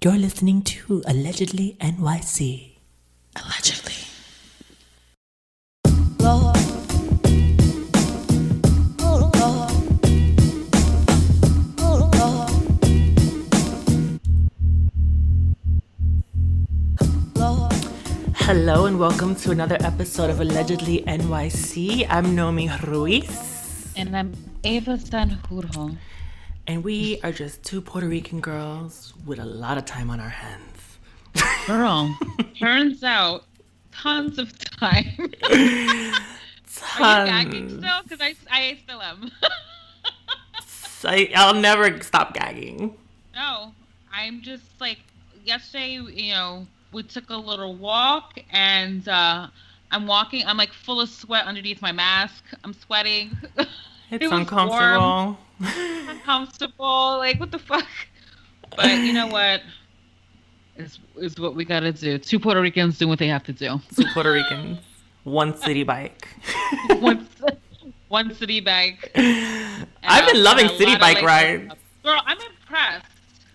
You're listening to Allegedly NYC. Allegedly. Lord. Oh, Lord. Oh, Lord. Lord. Hello and welcome to another episode of Allegedly NYC. I'm Nomi Ruiz. And I'm Eva Sanjurjo. And we are just two Puerto Rican girls with a lot of time on our hands. Girl, turns out tons of time. Tons. Are you gagging still? Because I still am. I'll never stop gagging. No, I'm just like, yesterday, we took a little walk and I'm walking. I'm like full of sweat underneath my mask. I'm sweating. It's uncomfortable. Warm. Uncomfortable. Like, what the fuck? But you know what? Is what we gotta do. Two Puerto Ricans doing what they have to do. Two Puerto Ricans. One city bike. one city bike. I've been loving city bike rides. Girl, I'm impressed.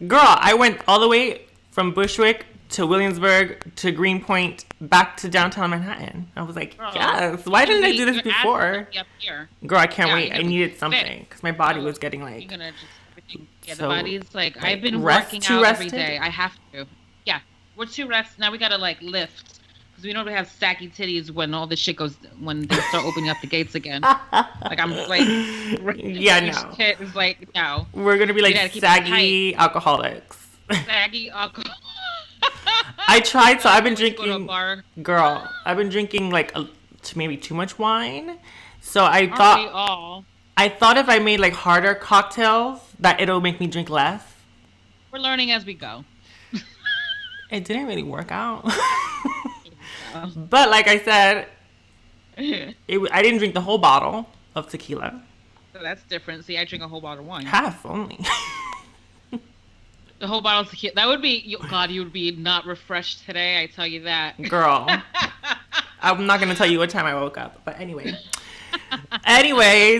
Girl, I went all the way from Bushwick to Williamsburg to Greenpoint back to downtown Manhattan. I was like, yes. Why didn't I do this before? Up here. Girl, I can't wait. I needed something because my body was getting like. You're gonna just everything. Yeah, the body's like I've been rest, working out every day. I have to. Yeah, we're too rested. Now we gotta like lift because we know we have saggy titties when all this shit goes when they start opening up the gates again. Like I'm like. Yeah, no. Kid is like no. We're gonna be like saggy alcoholics. Saggy alcohol. I tried, so I've been drinking. Girl, I've been drinking like maybe too much wine. So I thought if I made like harder cocktails, that it'll make me drink less. We're learning as we go. It didn't really work out. But like I said, I didn't drink the whole bottle of tequila. So that's different. See, I drink a whole bottle of wine. Half only. The whole bottle of tequila. That would be, God, you would be not refreshed today. I tell you that. Girl. I'm not going to tell you what time I woke up. But anyway.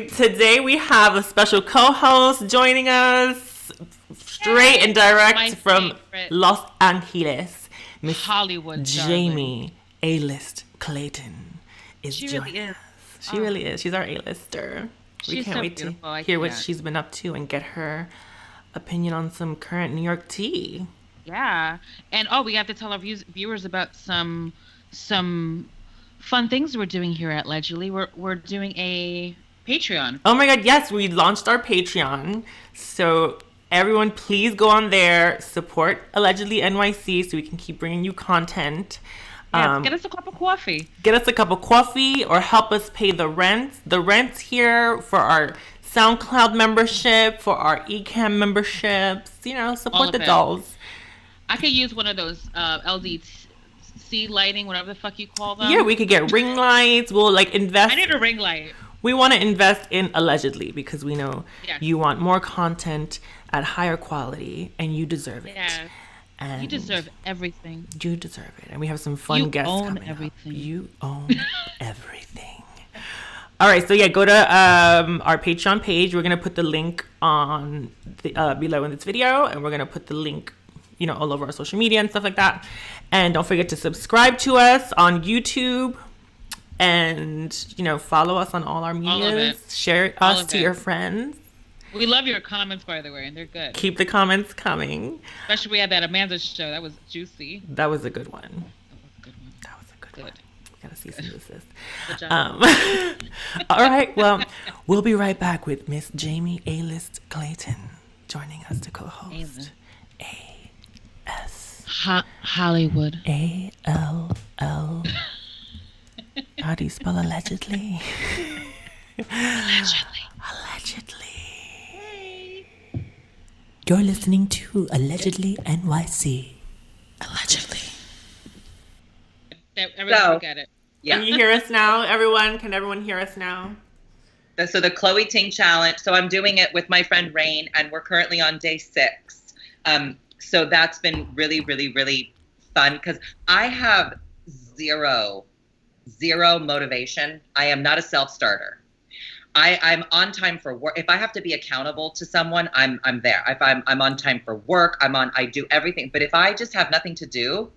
Today we have a special co-host joining us. Straight and direct from Los Angeles. Miss Hollywood. Jamie A-list Clayton is joining us. She really is. She's our A-lister. We can't wait to hear what she's been up to and get her opinion on some current New York tea. Yeah. And we have to tell our viewers about some fun things we're doing here at Allegedly. We're doing a Patreon. Oh my god, yes, we launched our Patreon. So everyone please go on there, support Allegedly NYC so we can keep bringing you content. Yes, get us a cup of coffee. Get us a cup of coffee or help us pay the rent. The rent's here for our SoundCloud membership, for our eCam memberships, support the Dollz. I could use one of those LDC lighting, whatever the fuck you call them. Yeah, we could get ring lights. We'll invest. I need a ring light. We want to invest in Allegedly because we know you want more content at higher quality and you deserve it. Yeah. And you deserve everything. You deserve it. And we have some fun guests coming up. You own everything. All right, so go to our Patreon page. We're gonna put the link on below in this video, and we're gonna put the link, all over our social media and stuff like that. And don't forget to subscribe to us on YouTube, and follow us on all our medias. Share us to your friends. We love your comments, by the way, and they're good. Keep the comments coming. Especially we had that Amanda show. That was juicy. That was a good one. That was a good one. Gotta cease and desist. All right, well, we'll be right back with Miss Jamie A-list Clayton joining us to co-host Hollywood. A-L-L. How do you spell allegedly? Allegedly. You're listening to Allegedly NYC. Allegedly. Everyone get it. Yeah. Can you hear us now, everyone? Can everyone hear us now? So the Chloe Ting Challenge. So I'm doing it with my friend Rain, and we're currently on day 6. So that's been really, really, really fun because I have zero motivation. I am not a self-starter. I'm on time for work. If I have to be accountable to someone, I'm there. If I'm on time for work, I do everything. But if I just have nothing to do,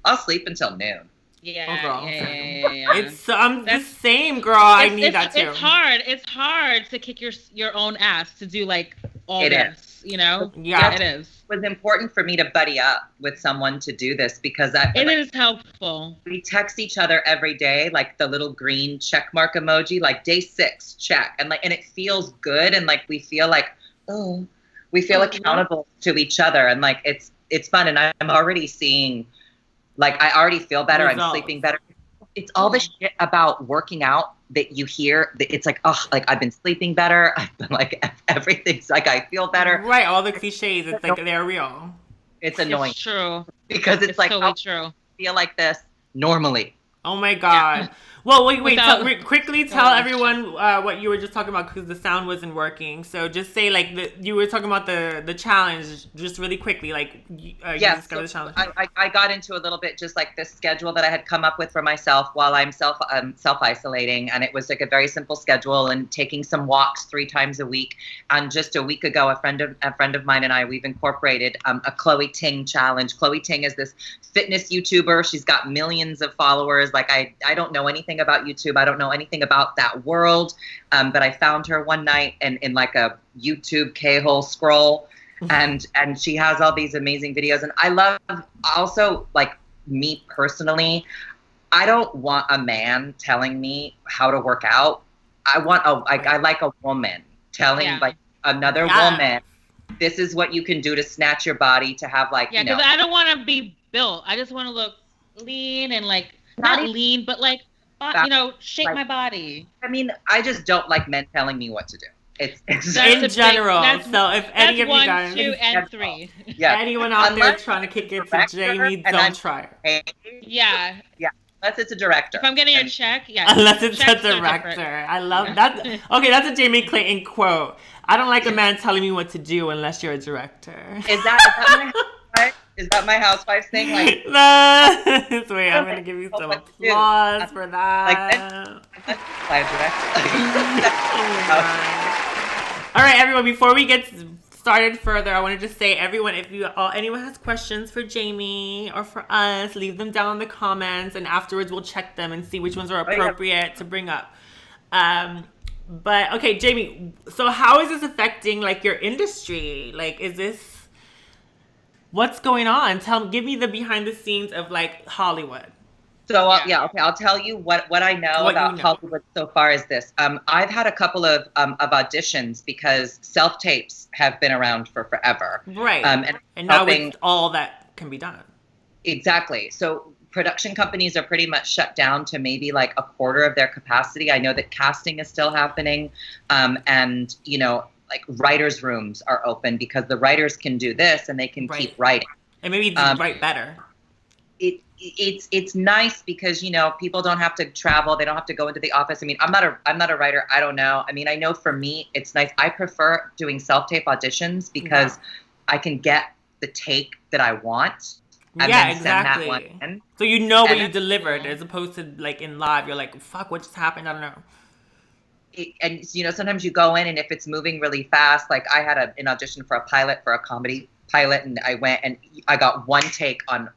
I'll sleep until noon. Yeah, Oh, girl. yeah. I'm the same, girl. I need that too. It's hard. It's hard to kick your own ass to do like all this, you know? Yeah, it is. It was important for me to buddy up with someone to do this because it is helpful. We text each other every day, like the little green check mark emoji, like day 6 check, and it feels good, and like we feel like accountable to each other, and like it's fun, and I'm already seeing, like I already feel better. I'm sleeping better. It's all the shit about working out that you hear. It's like, oh, like I've been sleeping better. I've been like everything's like I feel better. Right, all the cliches. It's like they're real. It's annoying. It's true because it's like totally true. Feel like this normally. Oh my god. Yeah. Well, wait. Quickly tell everyone what you were just talking about because the sound wasn't working. So just say like you were talking about the challenge just really quickly. Like yes, so the challenge. I got into a little bit just like this schedule that I had come up with for myself while I'm self isolating, and it was like a very simple schedule and taking some walks 3 times a week. And just a week ago, a friend of mine and I, we've incorporated a Chloe Ting challenge. Chloe Ting is this fitness YouTuber. She's got millions of followers. Like I don't know anything about YouTube. I don't know anything about that world. But I found her one night in like a YouTube K-hole scroll, and she has all these amazing videos. And I love also, like, me personally, I don't want a man telling me how to work out. I want I like a woman telling like another woman, this is what you can do to snatch your body to have like, because I don't want to be built. I just want to look lean and like not lean, but like shape my body. I mean, I just don't like men telling me what to do. It's in general. So if any of you guys, 1, 2, and 3, anyone out there trying to kick it to Jamie, don't try it. Yeah. Unless it's a director. If I'm getting a check, unless it's a director. I love that. Okay, that's a Jamie Clayton quote. I don't like a man telling me what to do unless you're a director. Is that my housewife's thing? Like, wait, I'm gonna give you some applause for that. All right, everyone. Before we get started further, I want to just say, everyone, if anyone has questions for Jamie or for us, leave them down in the comments, and afterwards we'll check them and see which ones are appropriate to bring up. But okay, Jamie. So how is this affecting like your industry? Like, what's going on? Give me the behind the scenes of like Hollywood. So I'll tell you what I know about Hollywood so far is this. I've had a couple of auditions because self-tapes have been around for forever. Right. And now it's all that can be done. Exactly. So production companies are pretty much shut down to maybe like a quarter of their capacity. I know that casting is still happening. And, like writers' rooms are open because the writers can do this and they can keep writing. And maybe write better. It's nice because, people don't have to travel. They don't have to go into the office. I mean, I'm not a writer. I don't know. I mean, I know for me, it's nice. I prefer doing self-tape auditions because I can get the take that I want. And then exactly. Send that one in. So what you delivered as opposed to like in live, you're like, fuck, what just happened? I don't know. And sometimes you go in and if it's moving really fast, like I had an audition for a comedy pilot, and I went and I got one take on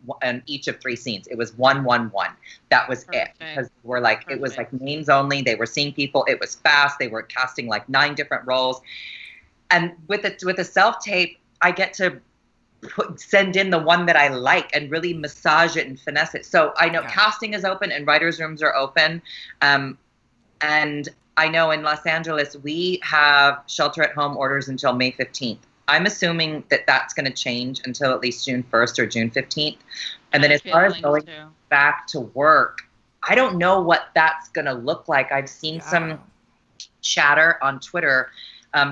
each of 3 scenes. It was 1, 1, 1. That was it, because we're like it was like names only. They were seeing people. It was fast. They were casting like 9 different roles, and with a self tape, I get to send in the one that I like and really massage it and finesse it. So I know casting is open and writers' rooms are open, and I know in Los Angeles we have shelter-at-home orders until May 15th. I'm assuming that that's going to change until at least June 1st or June 15th. And then as far as going back to work, I don't know what that's going to look like. I've seen some chatter on Twitter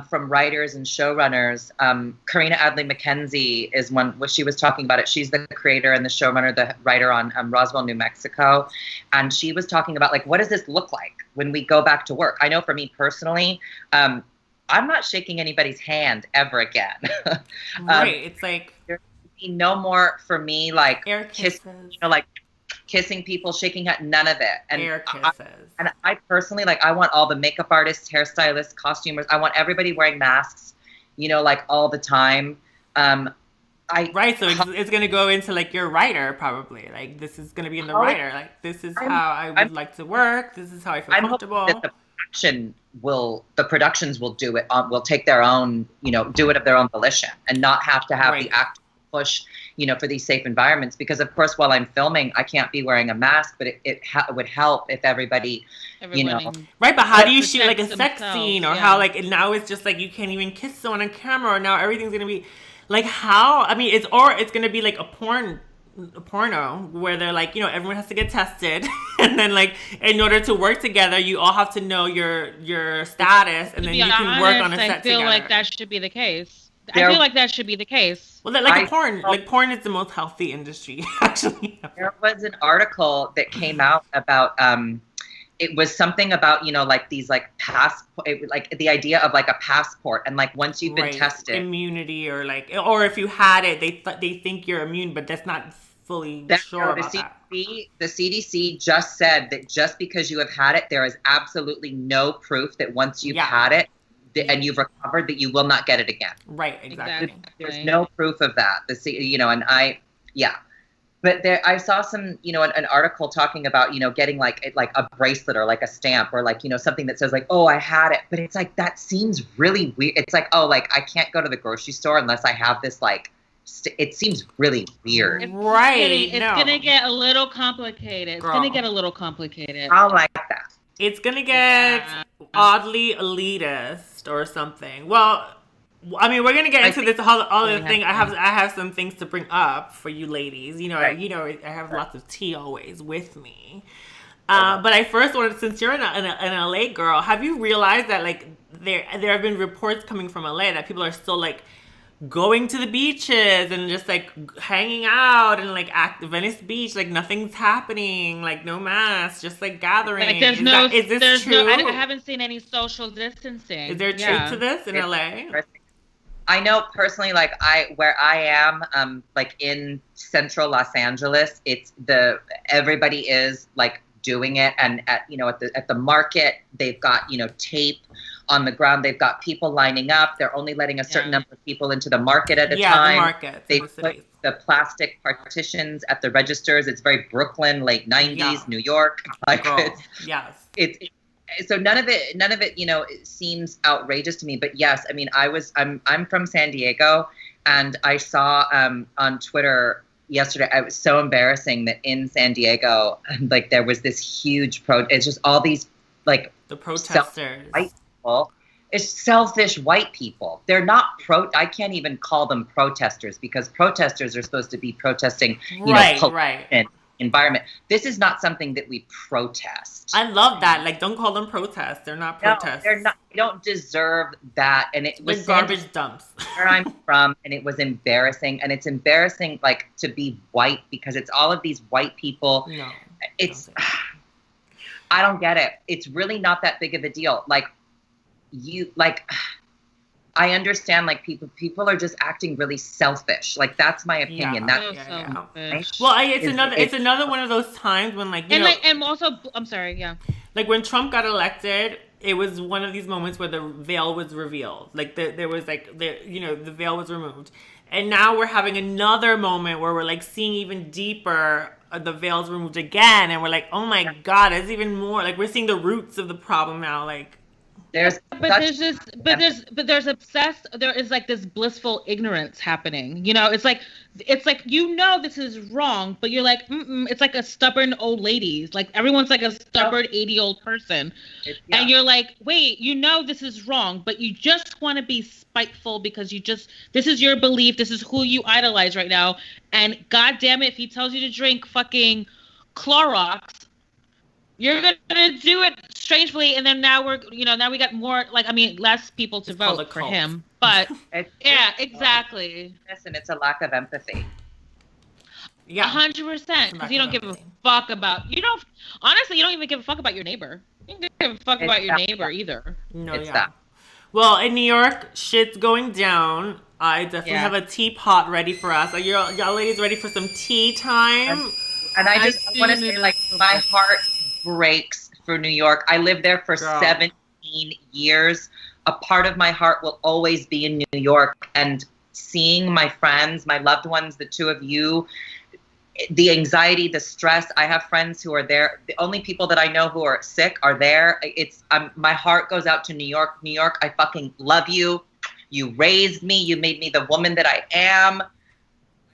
from writers and showrunners. Karina Adley McKenzie is one. She was talking about it. She's the creator and the showrunner, the writer on Roswell, New Mexico. And she was talking about, like, what does this look like when we go back to work? I know for me personally, I'm not shaking anybody's hand ever again. Right. It's like there'll be no more for me, like air kisses. like kissing people, shaking hands, none of it. And Air kisses. I personally, like, I want all the makeup artists, hairstylists, costumers. I want everybody wearing masks, you know, like all the time. Right, so it's going to go into like your writer probably. Like this is going to be in the writer. Like this is how I would like to work. This is how I feel comfortable. That the productions will do it. Will take their own, you know, do it of their own volition and not have to have the actor push, you know, for these safe environments. Because of course, while I'm filming, I can't be wearing a mask, but it would help if everybody, you know. Right, but how do you shoot like a sex scene or how like now it's just like you can't even kiss someone on camera or now everything's going to be. Like how? I mean, it's gonna be like a porno where they're like, you know, everyone has to get tested, and then like in order to work together, you all have to know your status, and then you can work on a set together. I feel like that should be the case. I feel like that should be the case. Well, like porn is the most healthy industry actually. There was an article that came out about it was something about, you know, like these like like the idea of like a passport, and like once you've been tested, immunity, or like, or if you had it, they think you're immune, but that's not fully sure about that. The CDC just said that just because you have had it, there is absolutely no proof that once you've had it and you've recovered that you will not get it again. Right, exactly. There's no proof of that. You know, and But I saw some, you know, an article talking about, you know, getting like a bracelet or like a stamp or like, you know, something that says like, oh, I had it. But it's like, that seems really weird. It's like, oh, like I can't go to the grocery store unless I have this like, it seems really weird. It's going to get a little complicated. It's going to get a little complicated. I like that. It's going to get oddly elitist or something. Well, I mean, we're gonna get into this whole other thing. I have some things to bring up for you ladies. You know, I have lots of tea always with me. But I first wanted, since you're an LA girl, have you realized that like there have been reports coming from LA that people are still like going to the beaches and just like hanging out and like at Venice Beach, like nothing's happening, like no mask, just like gathering. Like is this true? I haven't seen any social distancing. Is there truth to this in LA? I know personally, like where I am, like in central Los Angeles, everybody is like doing it, and at the market, they've got, you know, tape on the ground. They've got people lining up. They're only letting a certain number of people into the market at a time. Yeah, the market. They put the plastic partitions at the registers. It's very Brooklyn, late 90s, New York. Like it's so none of it, you know, it seems outrageous to me. But yes, I mean, I'm from San Diego, and I saw on Twitter yesterday, it was so embarrassing that in San Diego, like there was this huge it's just all these like the protesters, white people. It's selfish white people. They're not I can't even call them protesters, because protesters are supposed to be protesting, you know, environment. This is not something that we protest. I love that. Like, don't call them protests. They're not protests. No, they're not. They don't deserve that. And it was garbage dumps. Where I'm from, and it was embarrassing. And it's embarrassing, like, to be white, because it's all of these white people. No, I don't get it. It's really not that big of a deal. Like, I understand, like, people are just acting really selfish. Like, that's my opinion. Well, it's another one of those times when, like, and also, I'm sorry, like when Trump got elected, it was one of these moments where the veil was revealed. Like there was like the veil was removed, and now we're having another moment where we're like seeing even deeper. The veil's removed again, and we're like, oh my God, it's even more. Like, we're seeing the roots of the problem now. Like. There is like this blissful ignorance happening. You know, it's like, you know, this is wrong, but you're like, it's like a stubborn old lady. Like, everyone's like a stubborn 80-year-old person. And you're like, wait, you know, this is wrong, but you just want to be spiteful because this is your belief. This is who you idolize right now. And God damn it, if he tells you to drink fucking Clorox, you're gonna do it strangely, and then now we got more, like, I mean, less people to vote for him. But exactly. And it's a lack of empathy. Yeah, 100%. Because you don't give a fuck about honestly, you don't even give a fuck about your neighbor. You don't give a fuck about your neighbor either. No, that. Well, in New York, shit's going down. I definitely have a teapot ready for us. Are y'all ladies ready for some tea time? And I want to say, like, my heart breaks for New York. I lived there for 17 years. A part of my heart will always be in New York. And seeing my friends, my loved ones, the two of you, the anxiety, the stress. I have friends who are there. The only people that I know who are sick are there. My heart goes out to New York. New York, I fucking love you. You raised me. You made me the woman that I am.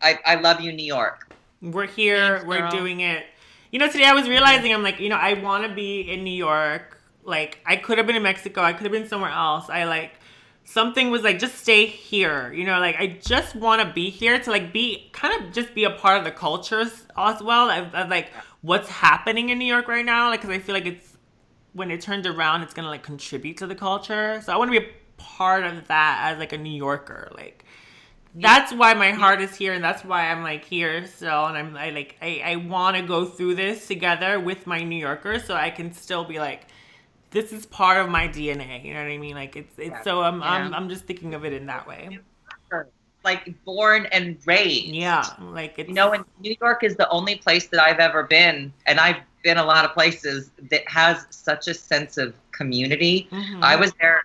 I love you, New York. We're here. Thanks, we're doing it. You know, today I was realizing, I'm like, you know, I want to be in New York. Like, I could have been in Mexico. I could have been somewhere else. Something was like, just stay here. You know, like, I just want to be here to, like, be a part of the culture as well. Of like, what's happening in New York right now. Like, because I feel like when it turns around, it's going to, like, contribute to the culture. So I want to be a part of that as, like, a New Yorker. Like, that's why my heart is here, and that's why I'm, like, here still. And I want to go through this together with my New Yorkers so I can still be like, this is part of my DNA. You know what I mean? Like, it's so I'm just thinking of it in that way. Like, born and raised. Yeah, like, it's, you know, and New York is the only place that I've ever been, and I've been a lot of places that has such a sense of community. Mm-hmm. I was there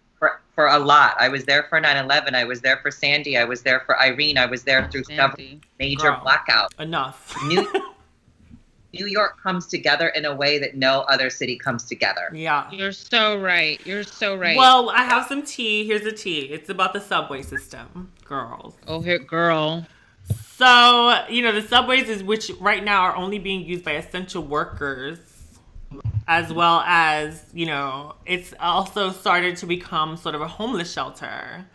for a lot. I was there for 9/11. I was there for Sandy. I was there for Irene. I was there through several major blackouts. Enough. New York comes together in a way that no other city comes together. Yeah. You're so right. You're so right. Well, I have some tea. Here's the tea. It's about the subway system, girls. Oh, here, girl. So, you know, the subways which right now are only being used by essential workers, as well as, you know, it's also started to become sort of a homeless shelter.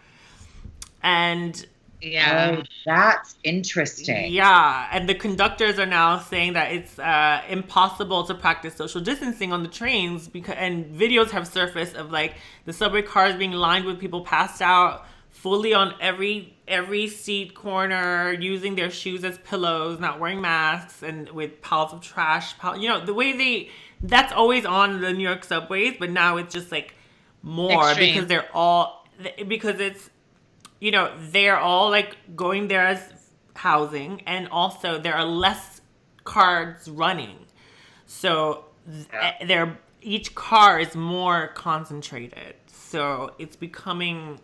And yeah, oh, that's interesting. Yeah, and the conductors are now saying that it's impossible to practice social distancing on the trains and videos have surfaced of, like, the subway cars being lined with people passed out fully on every seat corner, using their shoes as pillows, not wearing masks, and with piles of trash. You know, the way that's always on the New York subways, but now it's just, like, more extreme. Because it's, you know, they're all, like, going there as housing, and also there are less cars running. So each car is more concentrated. So it's becoming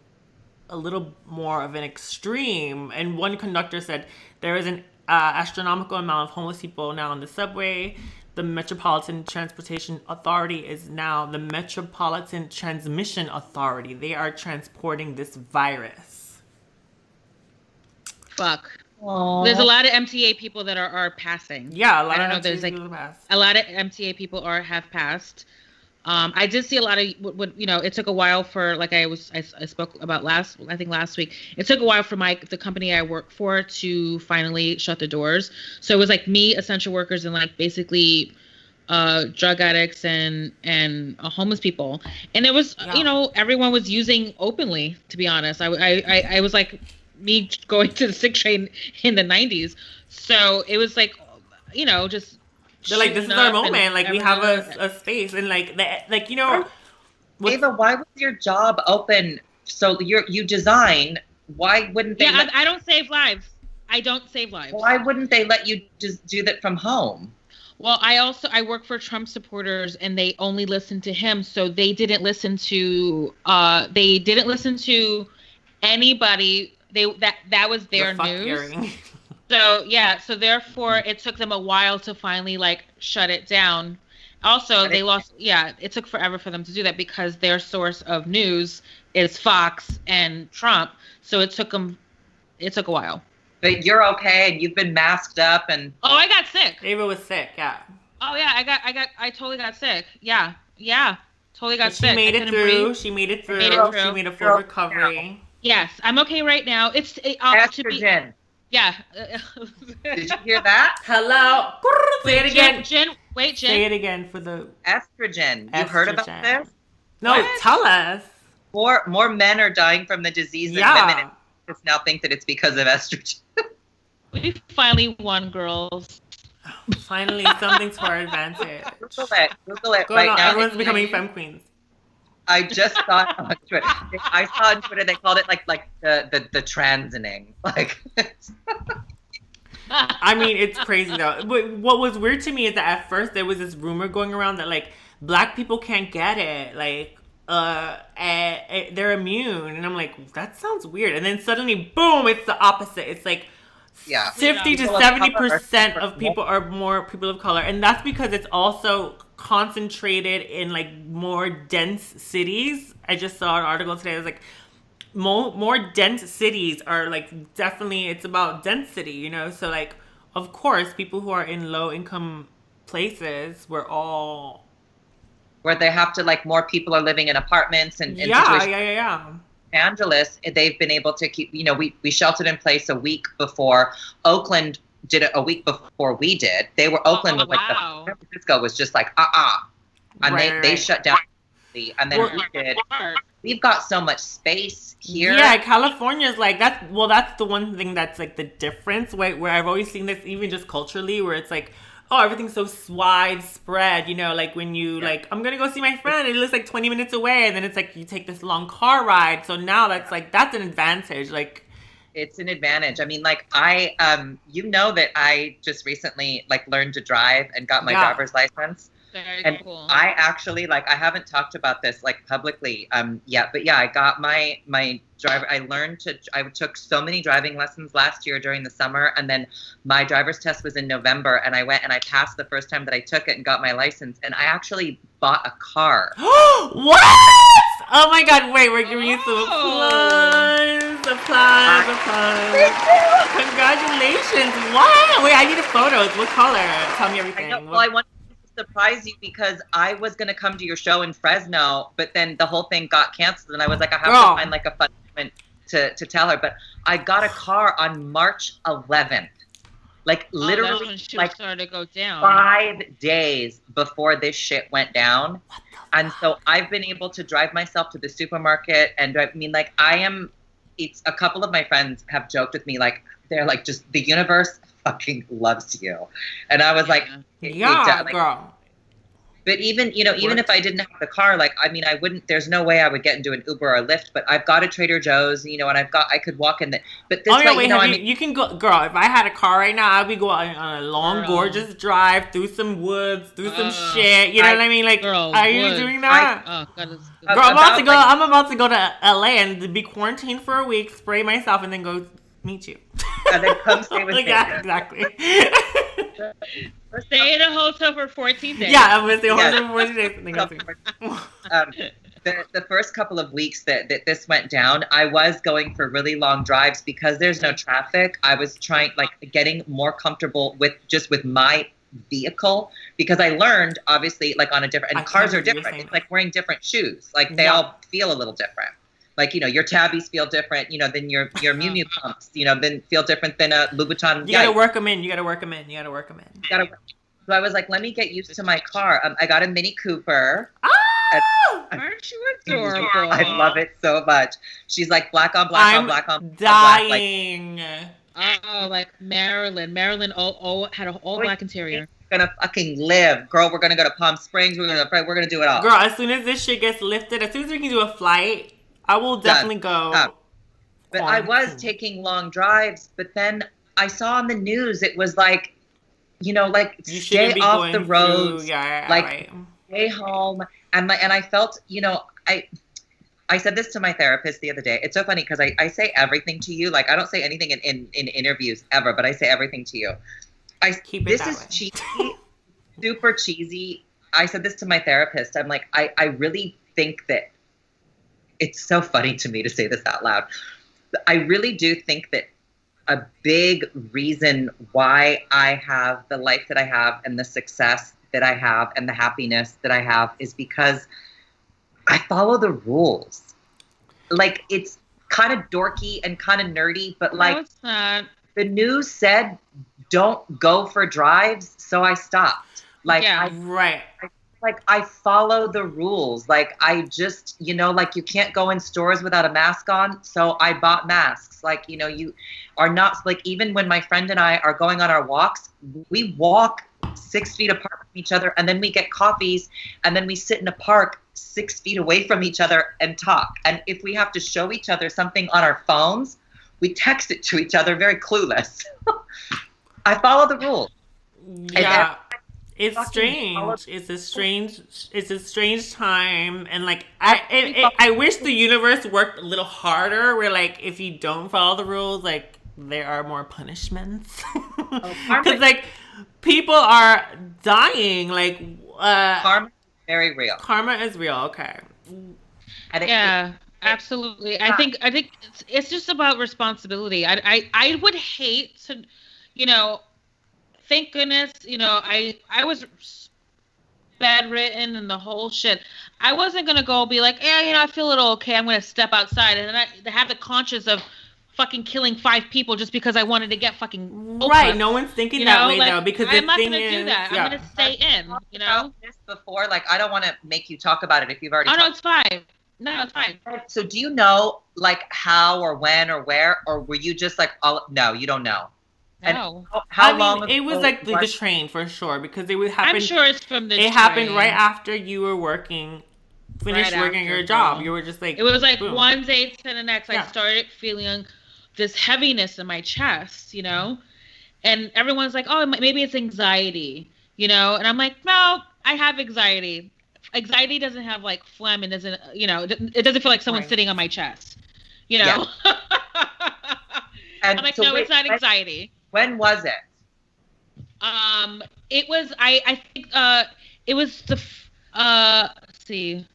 a little more of an extreme. And one conductor said there is an astronomical amount of homeless people now on the subway. The Metropolitan Transportation Authority is now the Metropolitan Transmission Authority. They are transporting this virus. Fuck. Aww. There's a lot of MTA people that are passing. Yeah, a lot of MTA people have passed. I did see a lot of what you know. It took a while for, like, I spoke about last week. It took a while for the company I work for to finally shut the doors. So it was like me, essential workers, and, like, basically drug addicts and homeless people. And it was you know, everyone was using openly. To be honest, I was like me going to the sick train in the 90s. So it was like, you know, just they're like, this is our moment. Like, we have a space, and like, you know, Ava, why was your job open? So you design. Why wouldn't they? Yeah, I don't save lives. I don't save lives. Why wouldn't they let you just do that from home? Well, I work for Trump supporters, and they only listen to him. So they didn't listen to anybody. That was their news. So yeah, so therefore it took them a while to finally, like, shut it down. Also, they lost. Yeah, it took forever for them to do that because their source of news is Fox and Trump. So it took a while. But you're okay, and you've been masked up, and I got sick. Ava was sick. Yeah. Oh yeah, I totally got sick. Yeah, totally got sick. She made it through. She made it through. She made a full recovery. Yes, I'm okay right now. Estrogen. Yeah. Did you hear that? Hello. Say it again. Jen. Say it again for the estrogen. You heard about this? No, tell us. More men are dying from the disease than women. And just now think that it's because of estrogen. We finally won, girls. Finally, something to our advantage. Google it right now. Everyone's becoming femme queens. I just saw it on Twitter. I saw on Twitter they called it like the transiting. Like, I mean, it's crazy though. But what was weird to me is that at first there was this rumor going around that like black people can't get it, like they're immune, and I'm like, that sounds weird. And then suddenly, boom, it's the opposite. It's like 50 to 70% of people are more people of color, and that's because it's also concentrated in like more dense cities. I just saw an article today. It was like more dense cities are like definitely, it's about density, you know. So like, of course, people who are in low income places where they have to, like, more people are living in apartments and yeah. Angeles, they've been able to keep, you know, we sheltered in place a week before. Oakland did it a week before we did. Oakland was like, San Francisco was just like, and they shut down. And then we've got so much space here. Yeah, California's like, that's the one thing that's like the difference, where I've always seen this, even just culturally, where it's like, oh, everything's so widespread, you know, like when you like, I'm gonna go see my friend, it lives like 20 minutes away, and then it's like you take this long car ride. So now that's an advantage. Like, it's an advantage. I mean, like, you know that I just recently like learned to drive and got my driver's license. Very cool. I actually, like, I haven't talked about this like publicly yet, but yeah, I got my driver. I took so many driving lessons last year during the summer, and then my driver's test was in November, and I went and I passed the first time that I took it and got my license, and I actually bought a car. What? Oh my God! Wait, we're giving you some applause. Congratulations! What? Wait, I need the photos. What color? Tell me everything. I want surprise you because I was going to come to your show in Fresno, but then the whole thing got canceled, and I was like, I have to find like a fun moment to tell her. But I got a car on March 11th, like literally like started to go down 5 days before this shit went down. And so I've been able to drive myself to the supermarket, and I mean, like, it's a couple of my friends have joked with me, like, they're like, just the universe fucking loves you. And I was like, girl. But even if I didn't have the car, like, I mean, there's no way I would get into an Uber or a Lyft, but I've got a Trader Joe's, you know, and I could walk in but this you can go, girl, if I had a car right now, I'd be going on a long, gorgeous drive through some woods, through some shit, you know what I mean? Like, are you doing that? Girl, I'm about to go to LA and be quarantined for a week, spray myself, and then go meet you. And then come stay with me. Yeah, exactly. Stay in a hotel for 14 days. Yeah, I'm going to stay in a hotel for 14 days. The first couple of weeks that this went down, I was going for really long drives because there's no traffic. I was getting more comfortable with my vehicle, because I learned, obviously, like, on a different, and cars are different. It's like wearing different shoes. Like, they all feel a little different. Like, you know, your tabbies feel different, you know, than your Miu Miu pumps, you know, then feel different than a Louboutin. You gotta work them in. So I was like, let me get used to my car. I got a Mini Cooper. Aren't you adorable? I love it so much. She's like black on black on black on dying. Black, like Marilyn. Marilyn had an all black interior. Gonna fucking live, girl. We're gonna go to Palm Springs. We're gonna do it all, girl. As soon as this shit gets lifted, as soon as we can do a flight, I will definitely go. But I was taking long drives, but then I saw on the news it was like, you know, like, stay off the roads, stay home, and I felt, you know, I said this to my therapist the other day. It's so funny because I say everything to you. Like, I don't say anything in interviews ever, but I say everything to you. This is cheesy, super cheesy. I said this to my therapist. I'm like, I really think that it's so funny to me to say this out loud. I really do think that a big reason why I have the life that I have and the success that I have and the happiness that I have is because I follow the rules. Like, it's kind of dorky and kind of nerdy, but like, the news said don't go for drives, so I stopped. Like, I follow the rules. Like, I just, you know, like, you can't go in stores without a mask on, so I bought masks. Like, you know, you are not, like, even when my friend and I are going on our walks, we walk 6 feet apart from each other, and then we get coffees, and then we sit in a park 6 feet away from each other and talk. And if we have to show each other something on our phones, we text it to each other very clueless. I follow the rules. Yeah. It's fucking strange. It's a strange time, and like I wish the universe worked a little harder. Where like if you don't follow the rules, like there are more punishments. Because like people are dying. Like Karma is very real. Karma is real. Okay. Yeah. Absolutely. I think it's just about responsibility. I would hate to, thank goodness, I was bedridden and the whole shit. I wasn't gonna go be like, yeah, I feel a little okay. I'm gonna step outside, and then I have the conscience of fucking killing 5 people just because I wanted to get fucking right. No one's thinking that way though, because I'm not gonna do that. Yeah. I'm gonna stay in. This before, like I don't want to make you talk about it if you've already. Oh no, it's fine. No, it's fine. So do you know like how or when or where, or were you just like, oh no, you don't know? No. And how long? It was like the train for sure, because it would happen. I'm sure it's from the train. It happened right after you were finished working your job. You were just like. It was like boom. one day to the next. I started feeling this heaviness in my chest, and everyone's like, oh, maybe it's anxiety, and I'm like, no, I have anxiety. Anxiety doesn't have like phlegm and doesn't, it doesn't feel like someone's sitting on my chest, Yeah. And I'm like, so no, it's not anxiety. When was it? It was, I think, it was the, let's see,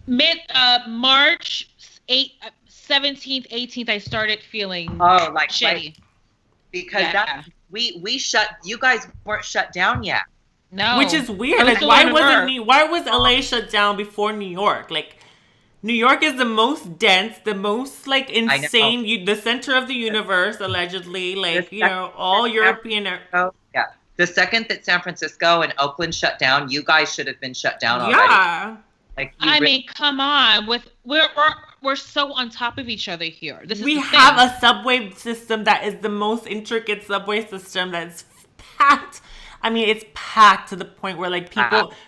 March 17th, 18th, I started feeling shitty. Like, because you guys weren't shut down yet. No. Which is weird. Like, why was LA shut down before New York? Like, New York is the most dense, the most like insane, the center of the universe, allegedly. Like, all European. Yeah. The second that San Francisco and Oakland shut down, you guys should have been shut down already. Yeah. Like, I mean, come on. We're so on top of each other here. We have a subway system that is the most intricate subway system that's packed. I mean, it's packed to the point where like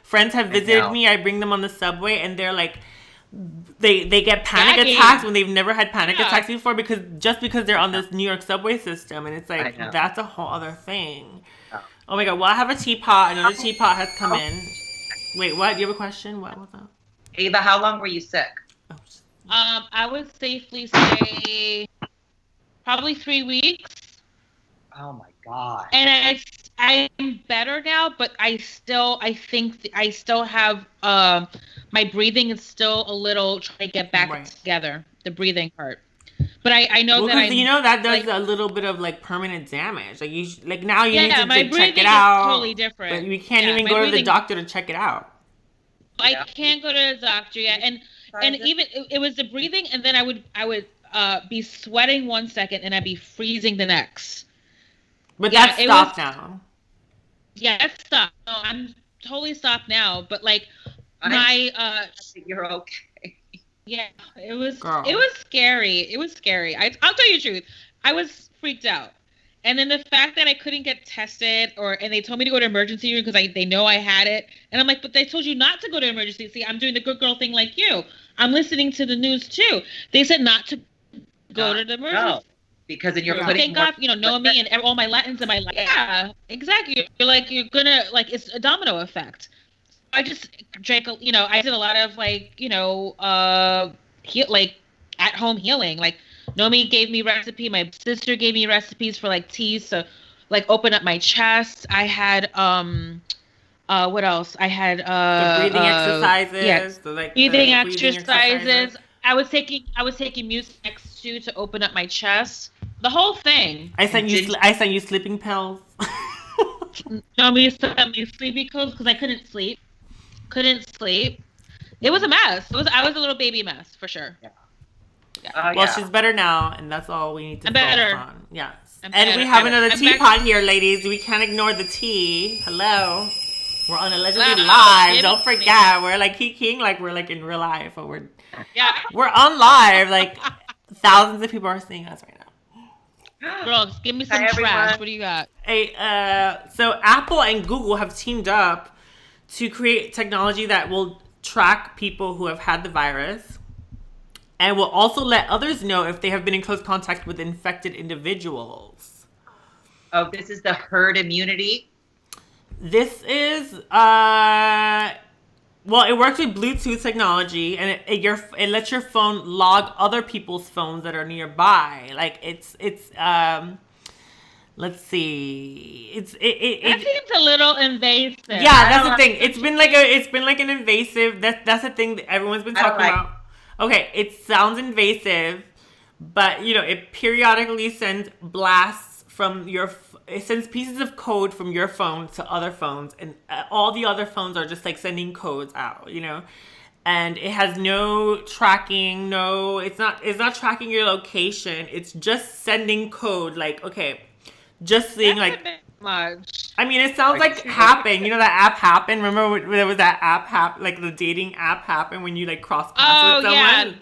friends have visited me. I bring them on the subway, and they're like, they get panic attacks when they've never had panic attacks before because they're on this New York subway system, and it's like that's a whole other thing. Oh my god! Well, I have a teapot. Another teapot has come in. Wait, what? Do you have a question? What was that? Ava, how long were you sick? I would safely say probably 3 weeks. Oh my god! And I'm better now, but I think I still have my breathing is still a little trying to get back together. The breathing part, but I know that that does a little bit of like permanent damage. Like now you need to check it out. Totally different. But we can't even go to the doctor to check it out. I can't go to the doctor yet, and even it was the breathing, and then I would be sweating 1 second, and I'd be freezing the next. But that's stopped now. Yeah, it's stopped. No, I'm totally stopped now. But like you're okay. Yeah, it was scary. It was scary. I'll tell you the truth. I was freaked out. And then the fact that I couldn't get tested and they told me to go to emergency room because they know I had it. And I'm like, but they told you not to go to emergency. See, I'm doing the good girl thing like you. I'm listening to the news too. They said not to go to the emergency. No. Because then you're putting. Thank God, Nomi and all my Latins in my life. Yeah, exactly. You're gonna it's a domino effect. I just drank. I did a lot of at home healing. Like Nomi gave me recipe. My sister gave me recipes for like teas to open up my chest. I had what else? I had the breathing exercises. Yes, breathing exercises. I was taking Mucinex too to open up my chest. The whole thing. I sent you sleeping pills. Nomi sent me sleeping pills because I couldn't sleep. It was a mess. I was a little baby mess for sure. Yeah. She's better now, and that's all we need to focus on. Yes. We have another teapot here, ladies. We can't ignore the tea. Hello. We're on Allegedly Live. Don't forget, we're like kikiing like we're like in real life, but we're on live. Like thousands of people are seeing us right now. Girls, give me some trash. What do you got? So Apple and Google have teamed up to create technology that will track people who have had the virus and will also let others know if they have been in close contact with infected individuals. Oh, this is the herd immunity. This is well, it works with Bluetooth technology, and it lets your phone log other people's phones that are nearby. Like it's let's see, That seems a little invasive. Yeah, that's the thing. It's been like an invasive. That's the thing that everyone's been talking about. Okay, it sounds invasive, but it periodically sends blasts from it sends pieces of code from your phone to other phones, and all the other phones are just like sending codes out, and it has no tracking. No, it's not tracking your location. It's just sending code. Like, okay, just seeing like. Much. I mean, it sounds like Happen. You know that app Happen? Remember when there was that app, like the dating app Happen, when you like cross paths with someone? Yeah.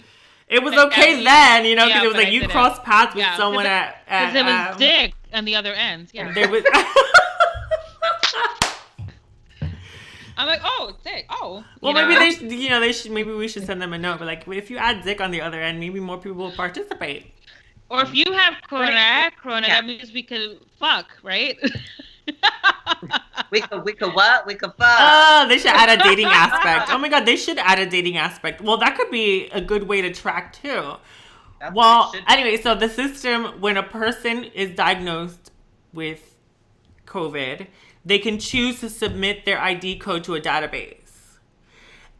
It was okay then, because it was like you cross paths with someone because it was dick on the other end. Yeah. There was. I'm like, oh, it's dick. Oh. Well, maybe they should. Maybe we should send them a note. But like, if you add dick on the other end, maybe more people will participate. Or if you have corona, that means we could fuck, right? we could what? We could fuck. Oh, they should add a dating aspect. Oh my God, they should add a dating aspect. Well, that could be a good way to track too. Well, anyway, so the system, when a person is diagnosed with COVID, they can choose to submit their ID code to a database.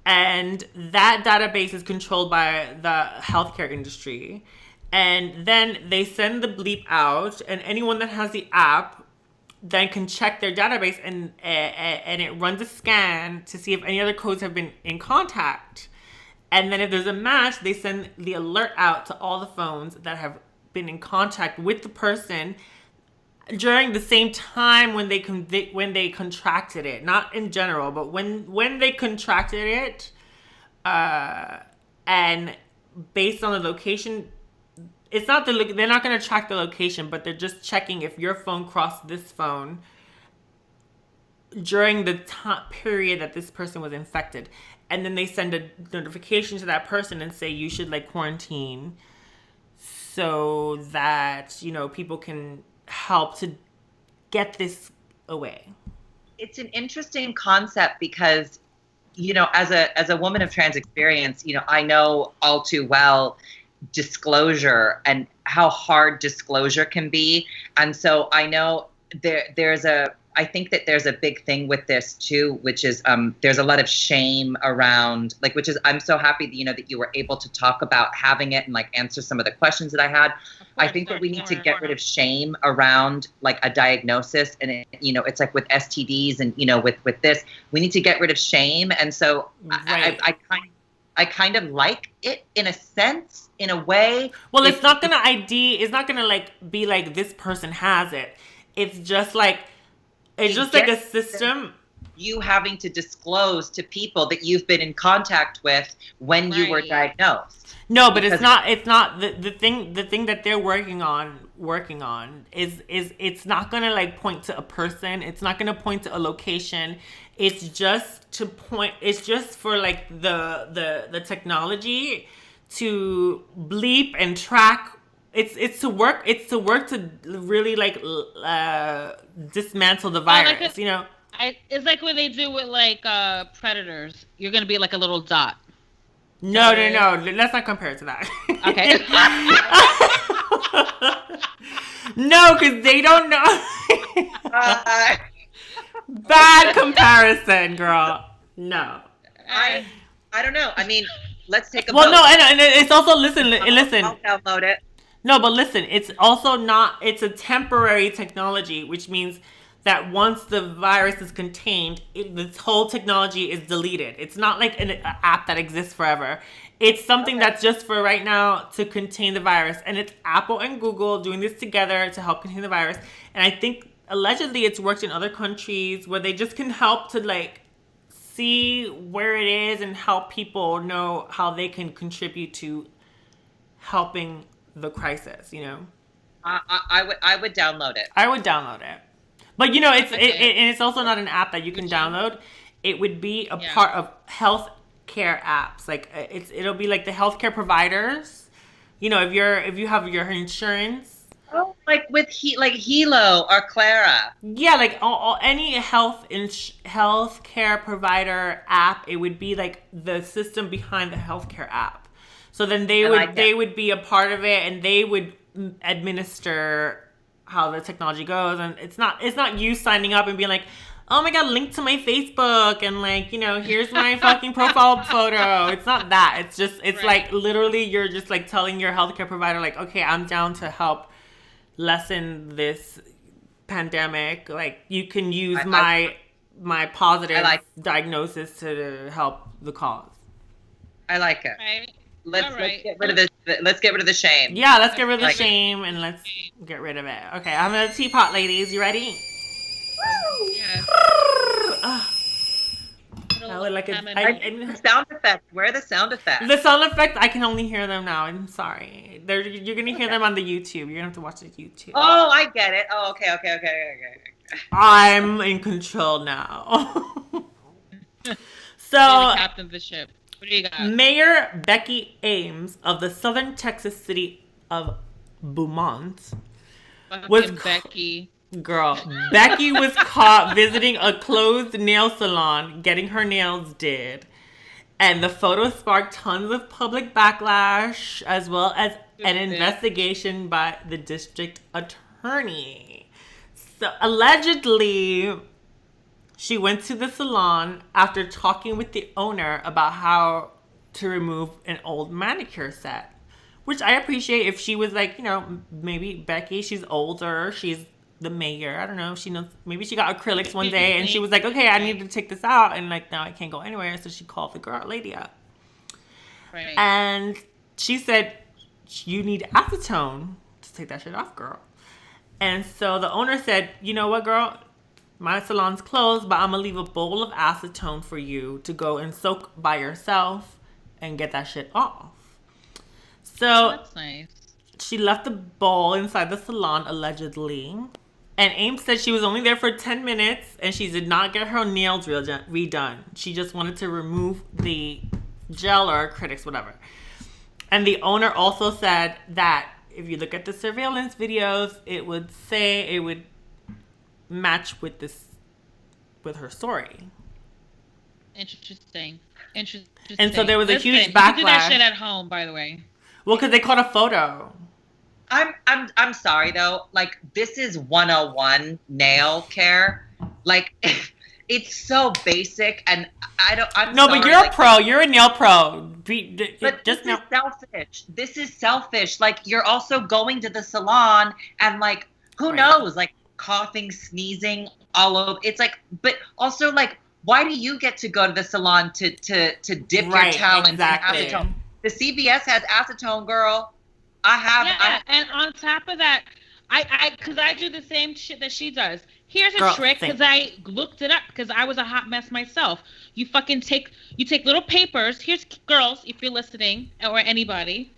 And that database is controlled by the healthcare industry. And then they send the bleep out, and anyone that has the app then can check their database, and it runs a scan to see if any other codes have been in contact. And then if there's a match, they send the alert out to all the phones that have been in contact with the person during the same time when they contracted it. Not in general, but when they contracted it, and based on the location. It's not they're not going to track the location, but they're just checking if your phone crossed this phone during the period that this person was infected. And then they send a notification to that person and say you should like quarantine so that, people can help to get this away. It's an interesting concept because, as a woman of trans experience, I know all too well disclosure and how hard disclosure can be. And so I know I think that there's a big thing with this too, which is there's a lot of shame around, like, which is, I'm so happy that, that you were able to talk about having it and like answer some of the questions that I had. I think that we need to get rid of shame around like a diagnosis, and it's like with STDs and, with this, we need to get rid of shame. And so right. I kind of like it in a sense, in a way. Well, it's not gonna it's not gonna like be like this person has it. It's just like like a system. You having to disclose to people that you've been in contact with when you were diagnosed. No, but it's not the thing that they're working on is it's not gonna like point to a person. It's not gonna point to a location. It's just for like the technology to bleep and track. It's to work to really like dismantle the virus, it's like what they do with like predators. You're gonna be like a little dot. No. Let's not compare it to that. Okay. No, because they don't know. Bad comparison, girl. No. I don't know. I mean, let's take a vote. No, and it's also listen. I'll download it. No, but listen, it's also not. It's a temporary technology, which means that once the virus is contained, this whole technology is deleted. It's not like an app that exists forever. It's something that's just for right now to contain the virus. And it's Apple and Google doing this together to help contain the virus. And I think allegedly it's worked in other countries where they just can help to like see where it is and help people know how they can contribute to helping the crisis, I would download it. I would download it. But and it's also not an app that you can download. It would be a part of healthcare apps. Like it'll be like the healthcare providers. If you have your insurance, Oh, like with Hilo or Clara. Yeah, like any healthcare provider app, it would be like the system behind the healthcare app. So then they would be a part of it, and they would administer how the technology goes. And it's not you signing up and being like, oh my god, link to my Facebook and like, you know, here's my fucking profile photo. It's not that. It's just like literally you're just like telling your healthcare provider like, okay, I'm down to help lessen this pandemic. Like you can use my positive diagnosis to help the cause. I like it. Right. Let's get rid of this. Let's get rid of the shame. Yeah, let's get rid of the shame and let's get rid of it. Okay, I'm in a teapot, ladies. You ready? Woo! Yes. I would like sound effects. Where are the sound effects? The sound effects, I can only hear them now. I'm sorry. You're gonna hear them on the YouTube. You're gonna have to watch the YouTube. Oh, I get it. Oh, okay. I'm in control now. So, you're the captain of the ship. What do you got? Mayor Becky Ames of the southern Texas city of Beaumont Becky. Girl, Becky was caught visiting a closed nail salon, getting her nails did. And the photo sparked tons of public backlash, as well as an investigation by the district attorney. So, allegedly, she went to the salon after talking with the owner about how to remove an old manicure set. Which I appreciate. If she was like, you know, maybe Becky, she's older, she's the mayor, I don't know, she knows, maybe she got acrylics one day and she was like, okay, I need to take this out and like now I can't go anywhere, so she called the lady up. Right. And she said, you need acetone to take that shit off, girl. And so the owner said, you know what, girl, my salon's closed, but I'm gonna leave a bowl of acetone for you to go and soak by yourself and get that shit off. So that's nice. She left the bowl inside the salon, allegedly. And Ames said she was only there for 10 minutes and she did not get her nails redone. She just wanted to remove the gel or acrylics, whatever. And the owner also said that if you look at the surveillance videos, it would match with her story. Interesting. And so there was a huge backlash. You do that shit at home, by the way. Well, because they caught a photo. I'm sorry though. Like, this is 101 nail care. Like, it's so basic, and I'm no, sorry, but you're a pro. You're a nail pro. But this is selfish. This is selfish. Like, you're also going to the salon, and like, who knows? Like, coughing, sneezing all over. It's like, but also like, why do you get to go to the salon to dip your talent in acetone? The CVS has acetone, girl. And on top of that, because I do the same shit that she does. Here's a trick, because I looked it up because I was a hot mess myself. You fucking take little papers. Here's, girls, if you're listening, or anybody,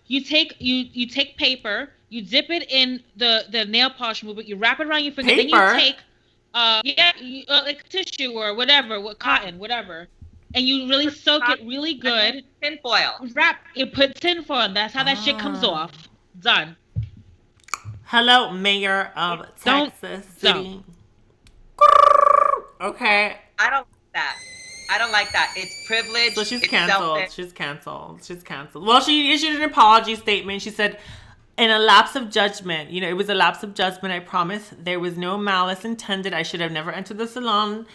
you take paper, you dip it in the nail polish remover, you wrap it around your finger, then you take like tissue or whatever, cotton, whatever. And you really soak it really good. Tinfoil. You put tinfoil on. That's how that shit comes off. Done. Hello, Mayor of Texas City. Okay. I don't like that. It's privilege. So she's canceled. She's canceled. Well, she issued an apology statement. She said, in a lapse of judgment, it was a lapse of judgment. I promise there was no malice intended. I should have never entered the salon.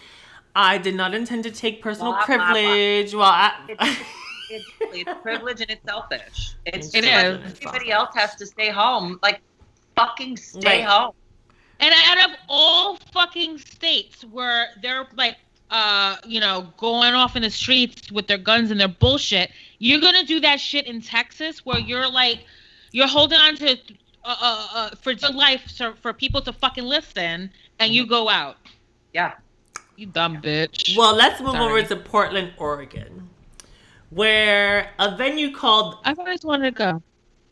I did not intend to take personal privilege. It's privilege and it's selfish. It is. Everybody else has to stay home. Like, fucking stay home. And out of all fucking states where they're like, going off in the streets with their guns and their bullshit, you're gonna do that shit in Texas where you're like, you're holding on to for your life for people to fucking listen, and you go out. Yeah. You dumb bitch. Well, let's move over to Portland, Oregon, where a venue called... I've always wanted to go.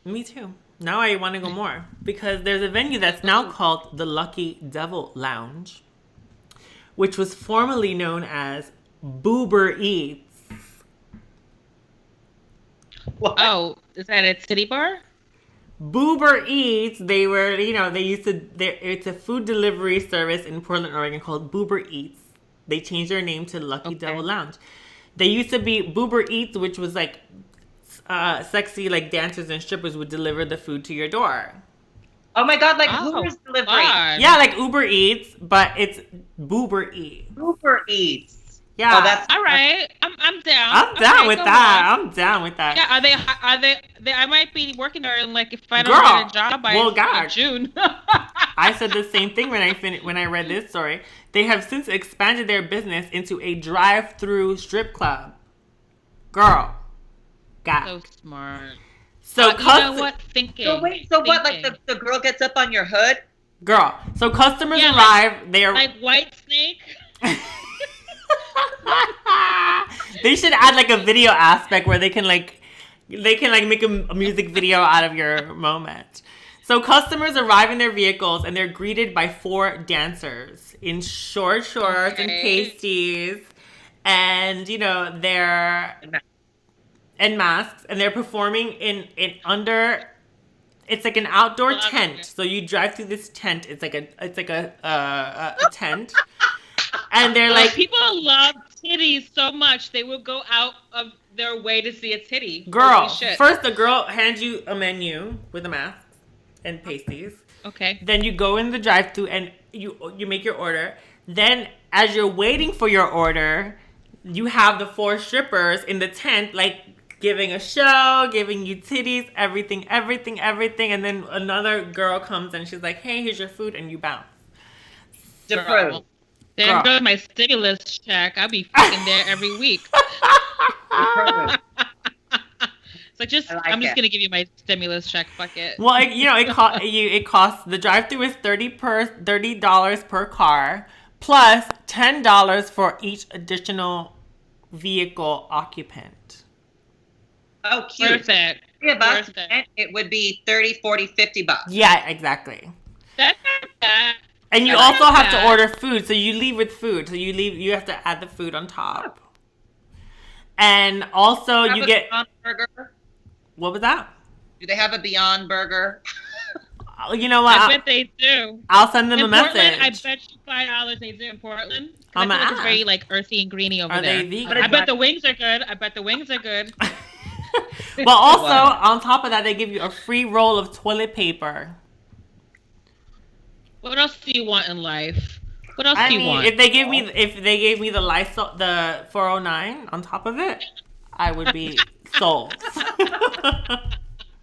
Me too. Now I want to go more, because there's a venue that's now called the Lucky Devil Lounge, which was formerly known as Boober Eats. What? Oh, is that a titty bar? Boober Eats, they were, they used to, it's a food delivery service in Portland, Oregon called Boober Eats. They changed their name to Lucky Devil Lounge. They used to be Boober Eats, which was like sexy, like dancers and strippers would deliver the food to your door. Oh my God, like Uber's delivery. God. Yeah, like Uber Eats, but it's Boober Eats. Uber Eats. Yeah. Oh, that's all right. I'm down. I'm down with that. On. I'm down with that. Yeah, are they? I might be working there, and like if I don't get a job by June. I said the same thing when I read this story. They have since expanded their business into a drive-through strip club. Girl, so smart. So you know what? Thinking. So wait, so what? Like the girl gets up on your hood? Girl, so customers arrive. They are like White Snake. They should add like a video aspect where they can make a music video out of your moment. So customers arrive in their vehicles and they're greeted by 4 dancers in short shorts and pasties, and they're and masks, and they're performing in under. It's like an outdoor tent. So you drive through this tent. It's like a tent. And they're like, people love titties so much they will go out of their way to see a titty. Girl, first the girl hands you a menu with a mask and pasties. Okay. Then you go in the drive-thru and you make your order. Then as you're waiting for your order, you have the 4 strippers in the tent, like giving a show, giving you titties, everything. And then another girl comes and she's like, "Hey, here's your food," and you bounce. Girl. There goes my stimulus check. I'll be fucking there every week. So I'm just gonna give you my stimulus check. Fuck it. Well, it costs the drive-thru is $30 per car plus $10 for each additional vehicle occupant. Oh, cute. Worth it. $3, it would be $30, $40, $50. Yeah, exactly. That's not bad. And you also have to order food, so you leave with food. So you have to add the food on top. And also you get Beyond Burger. What was that? Do they have a Beyond Burger? You know what? I bet they do. I'll send them a Portland, message. I bet you $5 they do in Portland. I'm I feel like it's very like earthy and greeny over there. Are they vegan? I bet the wings are good. Well, also on top of that, they give you a free roll of toilet paper. What else do you want in life? What else do you want? If they gave me the Lysol, the 409 on top of it, I would be sold.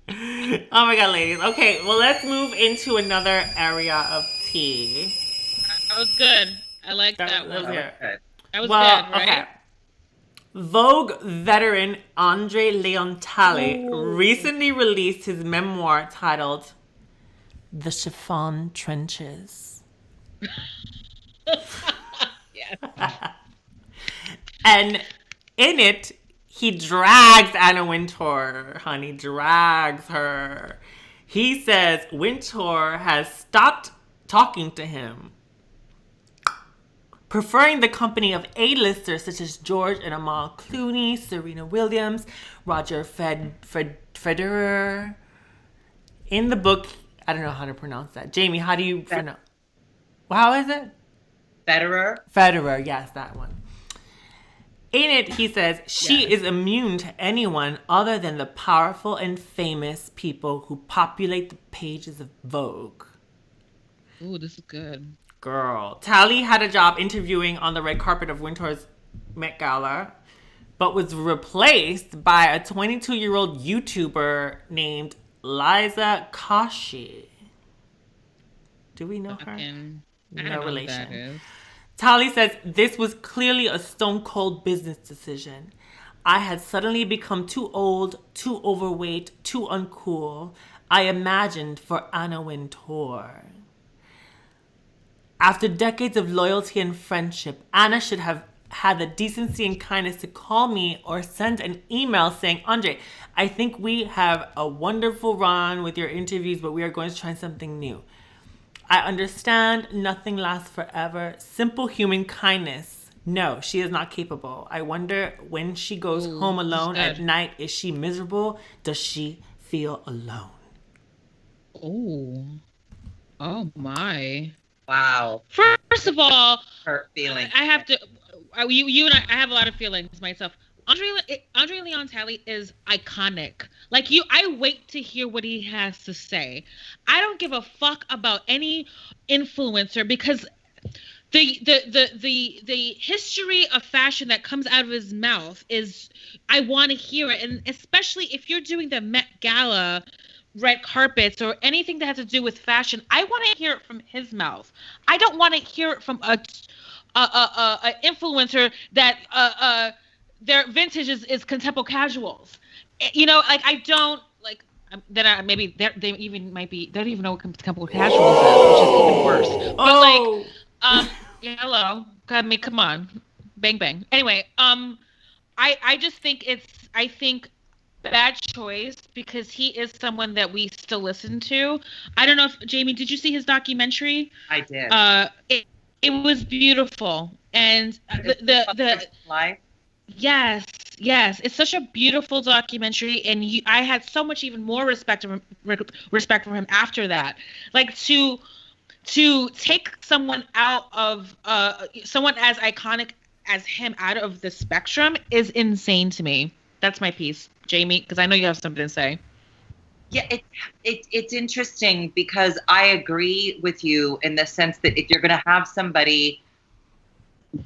Oh my God, ladies. Okay, well, let's move into another area of tea. That was good. I like that one. That was good, right? Okay. Vogue veteran Andre Leontali recently released his memoir titled The Chiffon Trenches. Yes. And in it, he drags Anna Wintour, honey, drags her. He says Wintour has stopped talking to him, preferring the company of A-listers such as George and Amal Clooney, Serena Williams, Roger Federer. In the book, I don't know how to pronounce that. Jamie, how do you pronounce? How is it? Federer, yes, that one. In it, he says, she is immune to anyone other than the powerful and famous people who populate the pages of Vogue. Ooh, this is good. Girl. Tally had a job interviewing on the red carpet of Wintour's Met Gala, but was replaced by a 22-year-old YouTuber named Liza Koshy. Do we know her? No relation. Tally says, this was clearly a stone-cold business decision. I had suddenly become too old, too overweight, too uncool. I imagined for Anna Wintour. After decades of loyalty and friendship, Anna should have had the decency and kindness to call me or send an email saying, Andre, I think we have a wonderful run with your interviews, but we are going to try something new. I understand nothing lasts forever. Simple human kindness. No, she is not capable. I wonder when she goes home alone at night, is she miserable? Does she feel alone? Oh. Oh my. Wow. First of all, Hurt feeling. I have to. You and I have a lot of feelings myself. Andre Leon Talley is iconic. Like I wait to hear what he has to say. I don't give a fuck about any influencer because the history of fashion that comes out of his mouth is, I want to hear it, and especially if you're doing the Met Gala red carpets or anything that has to do with fashion, I want to hear it from his mouth. I don't want to hear it from a influencer that their vintage is contemporary casuals. You know, like I don't like that. Maybe they even might be. They don't even know what contemporary casuals is, which is even worse. But hello. I mean, come on, bang bang. Anyway, I just think I think bad choice because he is someone that we still listen to. I don't know if Jamie, did you see his documentary? I did. It was beautiful, and the life. Yes, it's such a beautiful documentary, and I had so much even more respect for him after that. Like to take someone out of someone as iconic as him out of the spectrum is insane to me. That's my piece, Jamie, because I know you have something to say. Yeah, it's interesting because I agree with you in the sense that if you're going to have somebody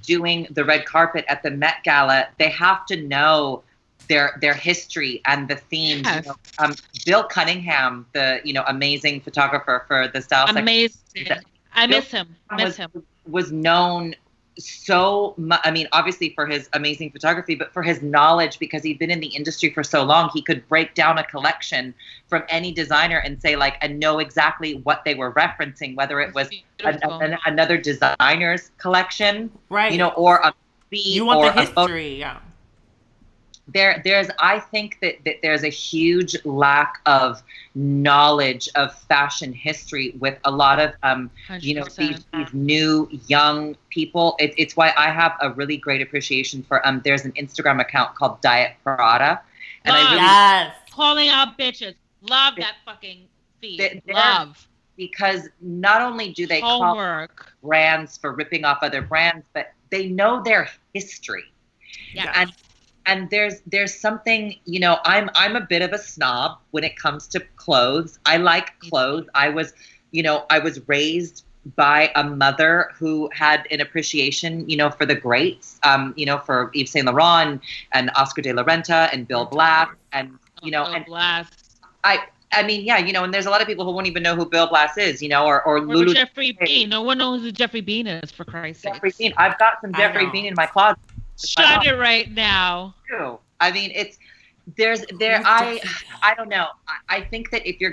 doing the red carpet at the Met Gala, they have to know their history and the themes. Yes. You know, Bill Cunningham, the amazing photographer for the style amazing. I miss him. Was known so much. I mean, obviously for his amazing photography, but for his knowledge, because he'd been in the industry for so long, he could break down a collection from any designer and say and know exactly what they were referencing, whether it was another designer's collection, right? Or a feed, you want or the history, yeah. I think that there's a huge lack of knowledge of fashion history with a lot of these new young people. It's why I have a really great appreciation for there's an Instagram account called Diet Prada, and calling out bitches. Love that fucking feed. Love. Because not only do they call brands for ripping off other brands, but they know their history. Yeah. And there's something, I'm a bit of a snob when it comes to clothes. I like clothes. I was raised by a mother who had an appreciation, for the greats, for Yves Saint Laurent and Oscar de la Renta and Bill Blass and Blass. I mean, yeah, and there's a lot of people who won't even know who Bill Blass is, or Lulu. Jeffrey Bean. No one knows who Jeffrey Bean is, for Christ's sake. Jeffrey Bean. I've got some Jeffrey Bean in my closet. Shut it right now. I mean, I don't know. I think that if you're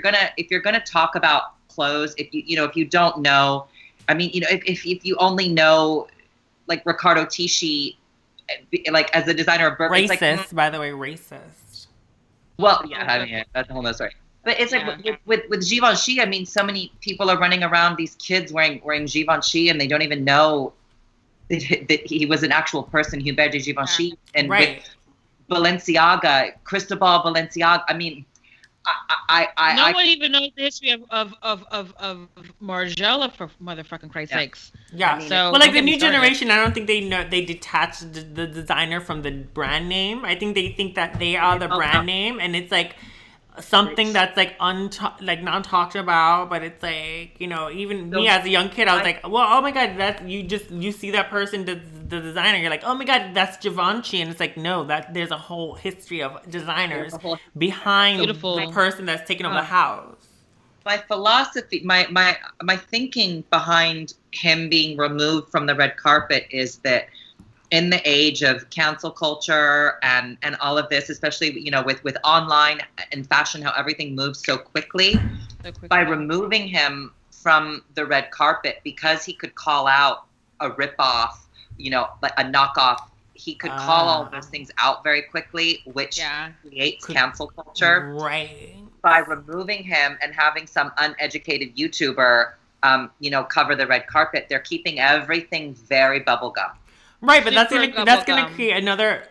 gonna talk about clothes, if you don't know, I mean, if you only know like Riccardo Tisci, like as a designer of Burberry, racist, by the way, racist. Well, yeah, I mean, that's a whole nother story. But it's like with Givenchy, I mean, so many people are running around, these kids wearing Givenchy, and they don't even know that he was an actual person, Hubert de Givenchy, and with Balenciaga, Cristobal Balenciaga. I mean, no one even knows the history of Margiela, for motherfucking Christ's sakes. Yeah. I mean, so well, like the new generation, I don't think they know, they detach the designer from the brand name. I think they think that they are the brand name, and it's like something that's like not talked about, but it's like, even me as a young kid, I was like, well, oh my god, that you see that person, the designer, you're like, oh my god, that's Givenchy, and it's like, no, that there's a whole history of designers behind the person that's taking over the house. My philosophy, my thinking behind him being removed from the red carpet is that in the age of cancel culture and all of this, especially, with online and fashion, how everything moves so quickly, by removing him from the red carpet, because he could call out a ripoff, like a knockoff, he could call all those things out very quickly, which creates cancel culture. Right. By removing him and having some uneducated YouTuber, cover the red carpet, they're keeping everything very bubblegum. Right, but that's gonna create another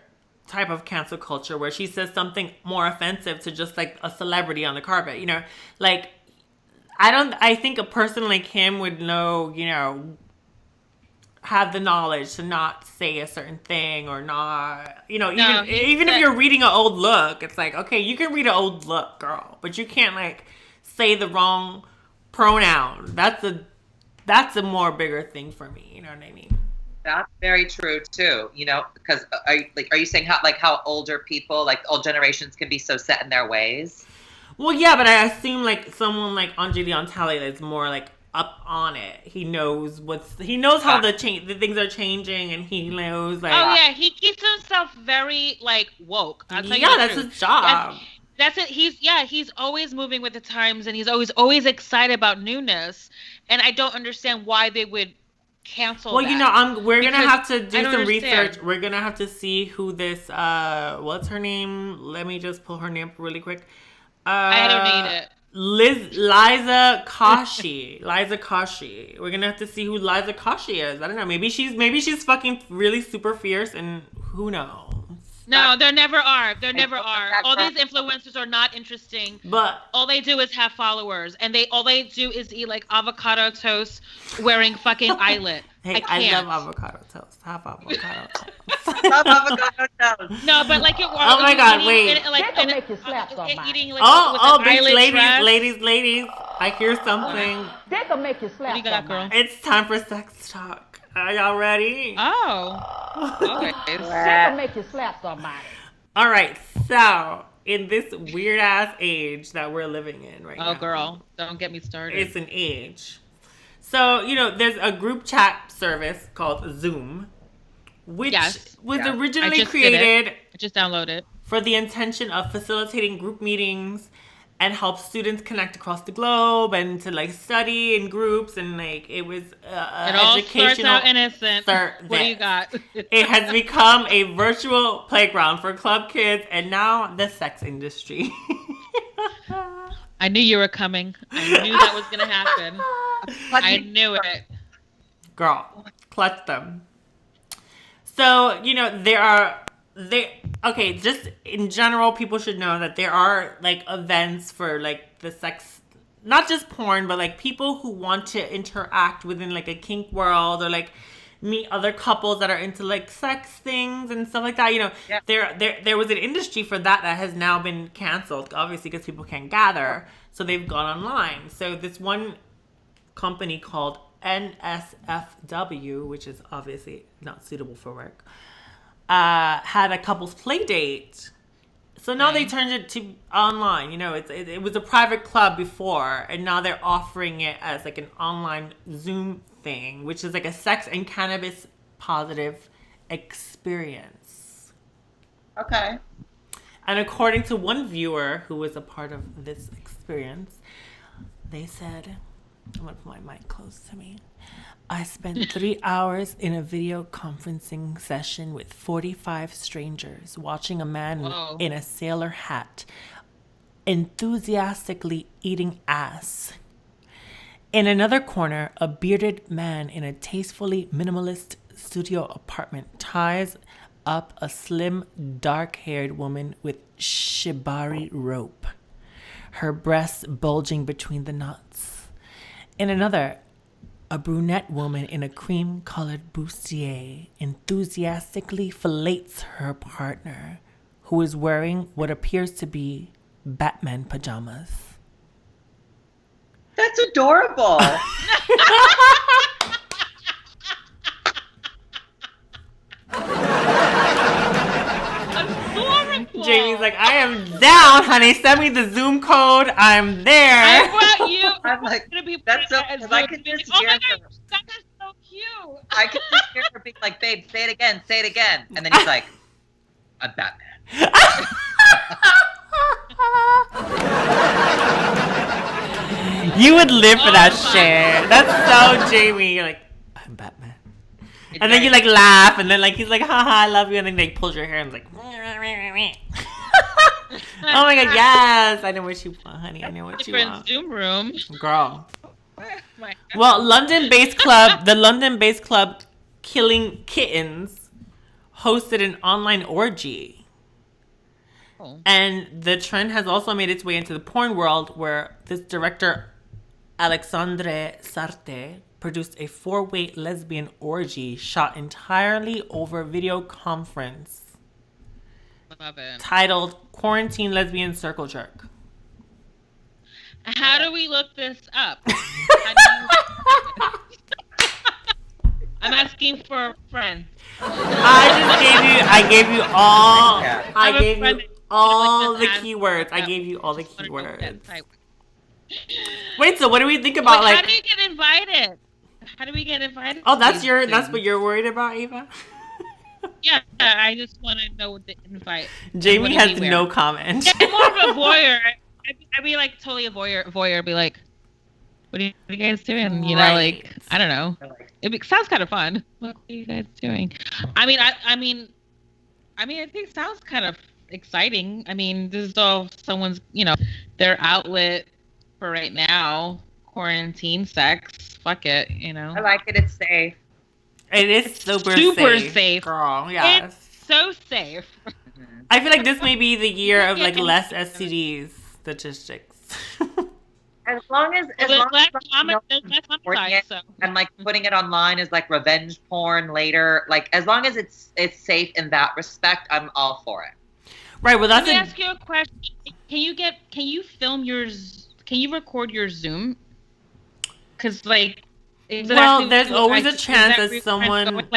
type of cancel culture where she says something more offensive to just like a celebrity on the carpet. Like I think a person like him would know, have the knowledge to not say a certain thing or not, even if you're reading an old look, it's like, okay, you can read an old look, girl, but you can't like say the wrong pronoun. That's a more bigger thing for me. You know what I mean? That's very true too. Because are you saying how older people, like old generations, can be so set in their ways? Well, yeah, but I assume like someone like Andre Leon Talley that's more like up on it. He knows how the things are changing, and he knows like. Oh yeah, he keeps himself very like woke. I'll tell you that's his job. That's it. He's always moving with the times, and he's always excited about newness. And I don't understand why they would cancel. Well, that. We're gonna have to do some research. We're gonna have to see who this. What's her name? Let me just pull her name up really quick. I don't need it. Liza Koshy. Liza Koshy. We're gonna have to see who Liza Koshy is. I don't know. Maybe she's fucking really super fierce, and who knows? No, there never are. There never are. All these influencers are not interesting. But all they do is have followers, and all they do is eat like avocado toast, wearing fucking eyelet. Hey, I love avocado toast. Have avocado toast. Love avocado toast. No, but like oh my god, wait. They'll make you slap somebody. Eating like with ladies, I hear something. They're gonna make you slap. What do you got, girl? It's time for sex talk. Are y'all ready? Oh. Okay. They're gonna make you slap somebody. All right, so in this weird ass age that we're living in right now. Oh, girl, don't get me started. It's an age. So, there's a group chat service called Zoom, which was originally created. I just downloaded it. For the intention of facilitating group meetings and help students connect across the globe and to like study in groups, and like it was it all starts out innocent. What do you got? It has become a virtual playground for club kids and now the sex industry. I knew you were coming. I knew that was gonna happen. I knew it. Girl, clutch them. So, just in general, people should know that there are like events for like the sex, not just porn, but like people who want to interact within like a kink world or like meet other couples that are into like sex things and stuff like that. There was an industry for that has now been canceled, obviously, because people can't gather. So they've gone online. So this one company called NSFW, which is obviously not suitable for work, had a couple's play date. So now they turned it to online. It was a private club before, and now they're offering it as like an online Zoom thing, which is like a sex and cannabis positive experience. Okay. And according to one viewer who was a part of this experience, they said, I'm going to put my mic close to me. I spent 3 hours in a video conferencing session with 45 strangers watching a man in a sailor hat enthusiastically eating ass. In another corner, a bearded man in a tastefully minimalist studio apartment ties up a slim, dark-haired woman with shibari rope, her breasts bulging between the knots. In another, a brunette woman in a cream-colored bustier enthusiastically fillets her partner, who is wearing what appears to be Batman pajamas. That's adorable. Jamie's like, I am down, honey. Send me the Zoom code. I'm there. I want you. I'm like, that's so. Because I can just hear her. That is so cute. I can just hear her being like, babe, say it again, and then he's like, I'm Batman. You would live for that shit. That's so Jamie. You're like, I'm Batman. And then you like laugh, and then like he's like, haha, I love you, and then like pulls your hair and like, oh my god, yes, I know what you want, honey. I know what you want. Zoom room, girl. Well, the London-based club Killing Kittens hosted an online orgy. And the trend has also made its way into the porn world, where this director Alexandre Sarte produced a 4-way lesbian orgy shot entirely over video conference Love it. titled Quarantine Lesbian Circle Jerk. How do we look this up? I'm asking for a friend. I gave you all the Like keywords. I gave you all the keywords. Type. Wait, so what do we think about Wait, like how do you get invited? How do we get invited? oh, to that's these that's things? what you're worried about, Ava? Yeah, I just want to know what the invite. Jamie what has no comment. I'm more of a voyeur. I'd be like totally a voyeur. I'd be like, what are you guys doing? You know, Right. like I don't know. Sounds kind of fun. What are you guys doing? I mean, I think it sounds kind of exciting. I mean, this is all someone's, their outlet for right now. Quarantine sex. Fuck it, I like it. It's safe. It is super safe. girl. Yeah. It's so safe. I feel like this may be the year of like less STDs statistics. As long as There's less homicide, so. and like putting it online is like revenge porn later. Like as long as it's safe in that respect, I'm all for it. Right. Well, Let me ask you a question. Can you record your Zoom? Because like. There's always a chance that someone.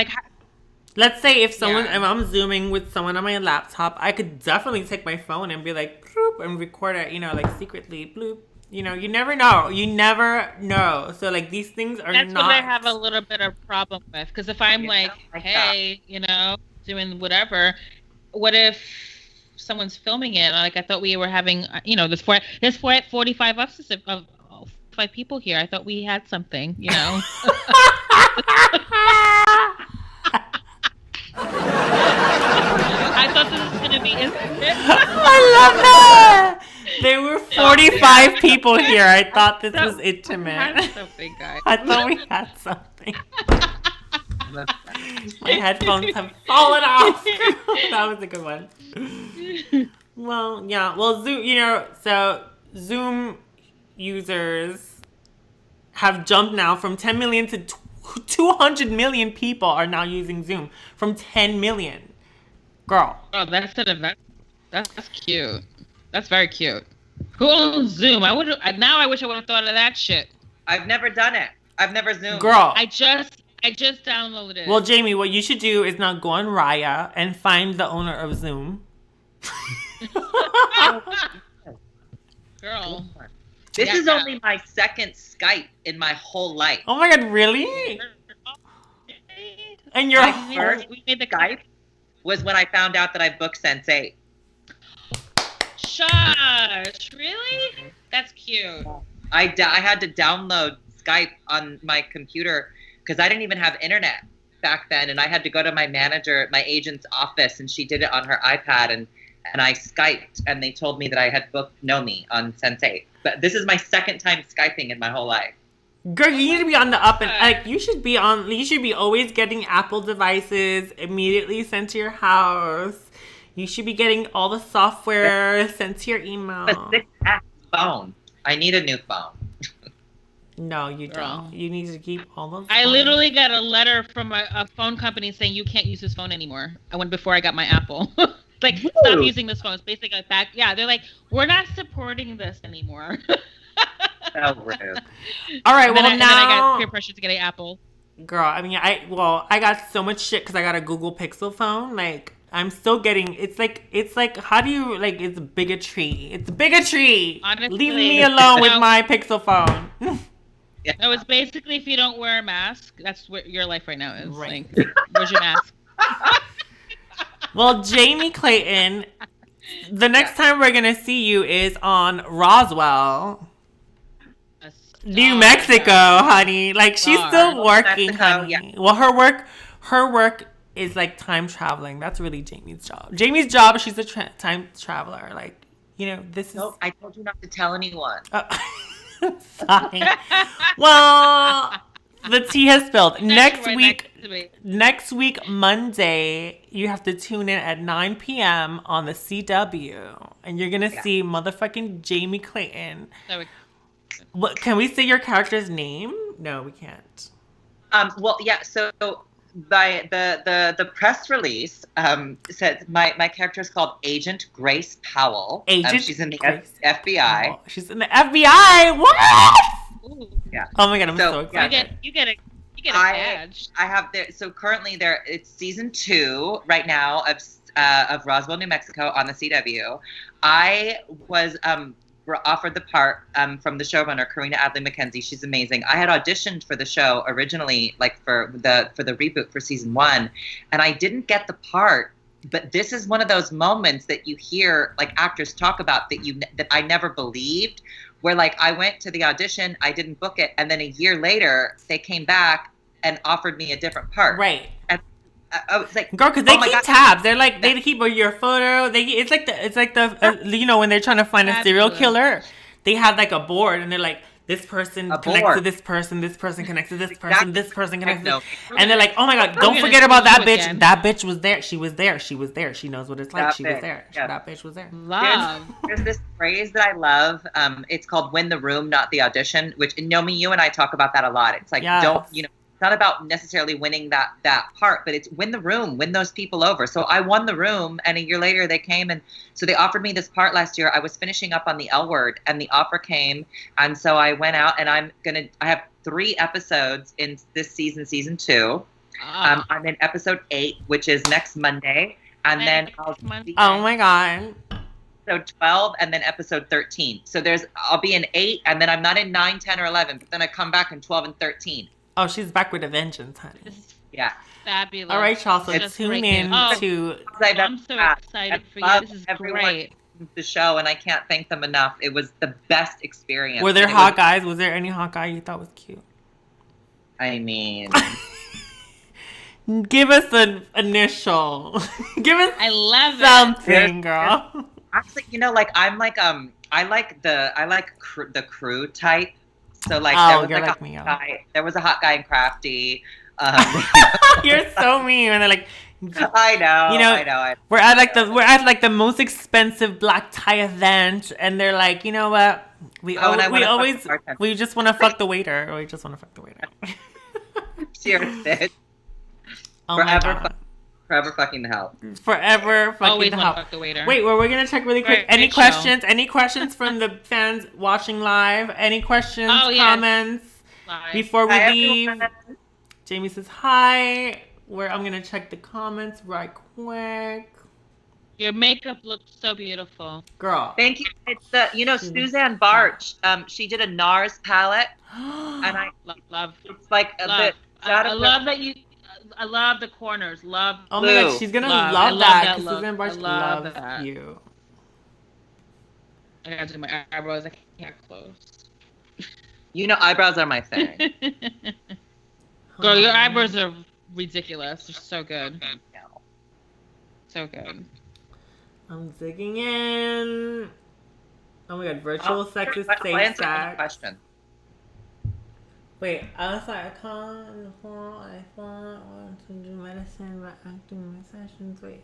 Let's say if someone, if I'm Zooming with someone on my laptop, I could definitely take my phone and be like, bloop, and record it, like secretly, bloop. You never know. You never know. So like these things are That's not. what I have a little bit of problem with. Because if I'm hey, doing whatever, what if someone's filming it? Like I thought we were having, there's 45 of 5 people here. I thought we had something, I thought this was gonna be intimate. I love that. There were 45 people here. I thought this was intimate. Something, guys. I thought we had something. My headphones have fallen off. That was a good one. Well, yeah. Well, Zoom, so Zoom users have jumped now from 10 million to 200 million people are now using Zoom from 10 million. Girl. Oh, that's cute. That's very cute. Who owns Zoom? I wish I would have thought of that shit. I've never done it. I've never Zoomed. Girl. I just downloaded it. Well, Jamie, what you should do is now go on Raya and find the owner of Zoom. Girl. This is only my second Skype in my whole life. Oh my God, really? And your first Skype was when I found out that I booked Sense8. Shush, really? That's cute. I had to download Skype on my computer because I didn't even have internet back then, and I had to go to my agent's office, and she did it on her iPad, and I Skyped, and they told me that I had booked Nomi on Sense8. But this is my second time Skyping in my whole life. Girl, you need to be on the up and like you should be always getting Apple devices immediately sent to your house. You should be getting all the software sent to your email. A 6S phone. I need a new phone. No, you don't. You need to keep all those. I literally got a letter from a phone company saying you can't use this phone anymore. Before I got my Apple. Like, stop using this phone. It's basically back. Yeah, they're like, we're not supporting this anymore. So rude. All right, and then I got peer now, pressure to get an Apple. girl. I mean, I got so much shit because I got a Google Pixel phone. Like, I'm still getting. It's like, how do you like? It's bigotry. It's bigotry. Honestly, leave me alone with my Pixel phone. No, it's basically if you don't wear a mask, that's what your life right now is. Right. Like, where's your mask? Well, Jamie Clayton, the next time we're gonna see you is on Roswell, New Mexico, honey. Like she's still working, honey. Yeah. Well, her work is like time traveling. That's really Jamie's job. Jamie's job, she's a time traveler. Like, this is. Nope, I told you not to tell anyone. Fine. Well, the tea has spilled. Next week, Monday, you have to tune in at 9 p.m. on the CW. And you're going to see motherfucking Jamie Clayton What, can we say your character's name? No, we can't. Well, yeah. So by the press release says my character is called Agent Grace Powell. She's in the FBI. Powell. She's in the FBI. What? Ooh. Yeah. Oh my god, I'm so excited. You get a badge. I have there. So currently it's season 2 right now of Roswell, New Mexico on the CW. I was offered the part from the showrunner Karina Adley McKenzie. She's amazing. I had auditioned for the show originally, like for the reboot for season 1, and I didn't get the part. But this is one of those moments that you hear like actors talk about that I never believed. Where like I went to the audition, I didn't book it, and then a year later they came back and offered me a different part. Right. And I was like, girl, because they keep tabs. They're like they keep your photo. It's like the you know, when they're trying to find a serial killer, they have like a board and they're like, this person connects to this person connects to this person, this person connects to this, and they're like, oh my god, don't forget about that bitch. Again. That bitch was there. She was there. She knows what it's like. She was there. Yeah. That bitch was there. There's this phrase that I love. It's called "win the room, not the audition," which Nomi, you and I talk about that a lot. It's like it's not about necessarily winning that part, but it's win the room, win those people over. So I won the room, and a year later they came, and so they offered me this part last year. I was finishing up on the L Word, and the offer came, and so I went out, and I have 3 episodes in this season 2. I'm in episode 8, which is next Monday, and then oh my god. Episode 12 and then episode 13. So I'll be in 8, and then I'm not in 9, 10, or 11, but then I come back in 12 and 13. Oh, she's back with a vengeance, honey. Yeah. Fabulous. All right, y'all. So tune in to. I'm so excited for you. This is great. The show, and I can't thank them enough. It was the best experience. Were there hot guys? Was there any hot guy you thought was cute? I mean, give us an initial. Give us. I love something, girl. Actually, you know, like I like the crew type. So like there was a hot guy in Crafty. You're so mean. And they're like, I know. You know, we're at like the most expensive black tie event, and they're like, you know what? We just want to fuck the waiter. We just want to fuck the waiter. Seriously. Oh my God. Forever fucking the help. Forever fucking always the help. Fuck the waiter. Wait, well, we're gonna check really quick. Any questions? Any questions from the fans watching live? Any questions? Comments? Live. Before we leave, everyone. Jamie says hi. I'm gonna check the comments right quick. Your makeup looks so beautiful, girl. Thank you. It's Suzanne Barch. She did a NARS palette, and I love. It's like a bit. I love that you. I love the corners. Love. Oh my god, she's gonna love that. Suzanne Barch loves you. I gotta do my eyebrows. I can't close. You know, eyebrows are my thing. Girl, your eyebrows are ridiculous. They're so good. So good. I'm digging in. Oh my god, virtual sex is safe sex. Question. Wait, outside I thought I wanted to do medicine by acting in my sessions. Wait.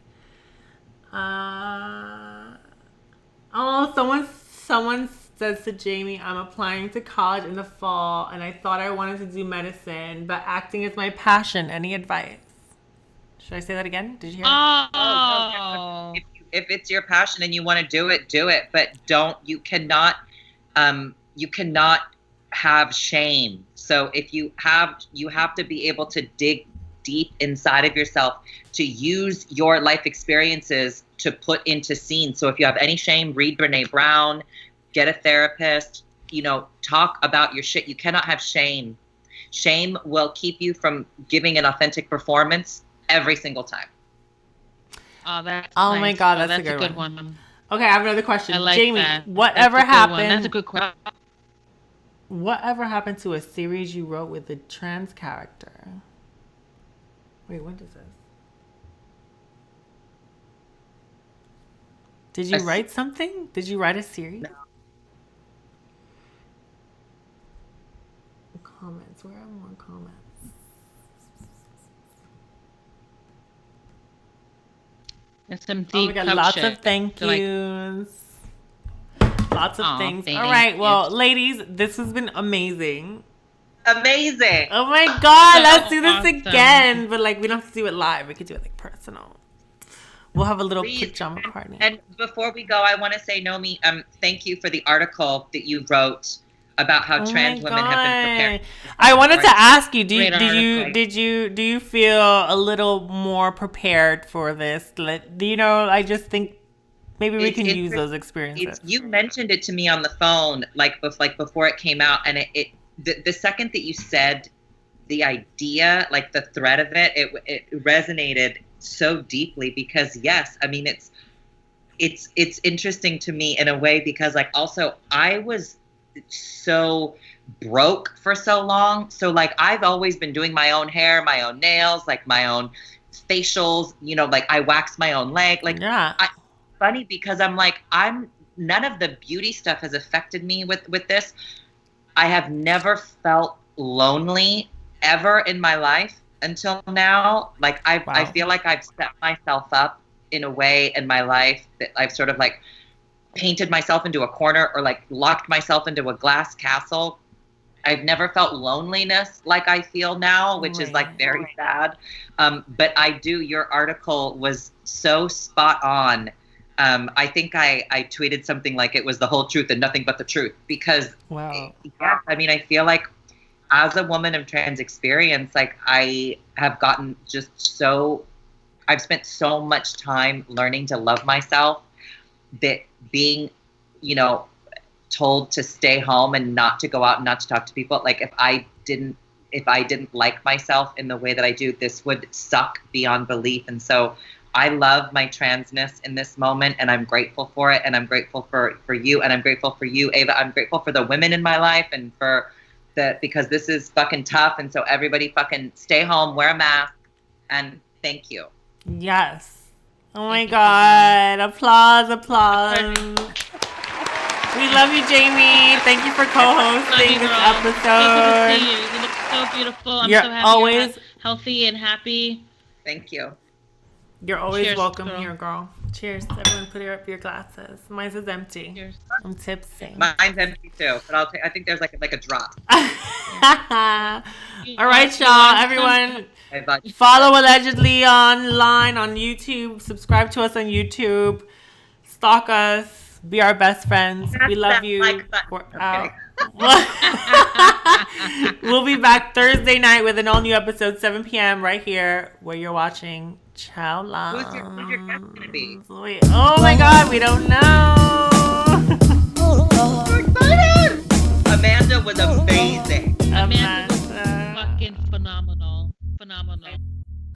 Someone says to Jamie, I'm applying to college in the fall, and I thought I wanted to do medicine, but acting is my passion. Any advice? Should I say that again? Did you hear? Oh. If it's your passion and you want to do it, but you cannot have shame. So if you have to be able to dig deep inside of yourself to use your life experiences to put into scenes. So if you have any shame, read Brene Brown, get a therapist, talk about your shit. You cannot have shame. Shame will keep you from giving an authentic performance every single time. Oh, that's nice. My God, that's a good one. Okay, I have another question. Jamie, whatever happened? That's a good question. Whatever happened to a series you wrote with a trans character? Wait, what is this? Did you write something? Did you write a series? No. Comments. Where are more comments? It's some deep lots of thank yous. Lots of things. thank All right. you. Well, ladies, this has been amazing. Amazing. Oh my God. Let's do this awesome. again. But like, we don't have to do it live. We could do it like personal. We'll have a little Please. pajama party. And before we go, I want to say, Nomi, thank you for the article that you wrote about how trans women have been prepared. I wanted to ask you, do Great you feel a little more prepared for this? You know, I just think maybe we can use those experiences. You mentioned it to me on the phone, like before it came out, and the second that you said the idea, like the thread of it resonated so deeply, because yes, I mean it's interesting to me in a way, because like also I was so broke for so long, so like I've always been doing my own hair, my own nails, like my own facials, you know, like I wax my own leg, like funny because I'm none of the beauty stuff has affected me with this. I have never felt lonely ever in my life until now. Like I feel like I've set myself up in a way in my life that I've sort of like painted myself into a corner or like locked myself into a glass castle. I've never felt loneliness like I feel now, which is like very sad. But your article was so spot on. I think I tweeted something like it was the whole truth and nothing but the truth, because yeah, I mean, I feel like as a woman of trans experience, like I have gotten I've spent so much time learning to love myself, that being, you know, told to stay home and not to go out and not to talk to people, like if I didn't like myself in the way that I do, this would suck beyond belief. And so I love my transness in this moment, and I'm grateful for it, and I'm grateful for you, and I'm grateful for you, Ava. I'm grateful for the women in my life, and because this is fucking tough, and so everybody fucking stay home, wear a mask, and thank you. Yes. Oh my God. Applause. We love you, Jamie. Thank you for co-hosting this episode. You look so beautiful. I'm You're so happy always you're healthy and happy. Thank you. You're always Cheers, welcome girl. here, girl. Cheers. Everyone put up your glasses. Mine's is empty. Cheers. I'm tipsy. Mine's empty too, but I think there's like a drop. All right, y'all. Everyone, follow Allegedly online on YouTube. Subscribe to us on YouTube. Stalk us. Be our best friends. We love you. We're out. We'll be back Thursday night with an all-new episode, 7 p.m. right here where you're watching Chow Love. Who's your guest gonna be? Oh my God, we don't know. So excited! Amanda was amazing. Amanda was fucking phenomenal.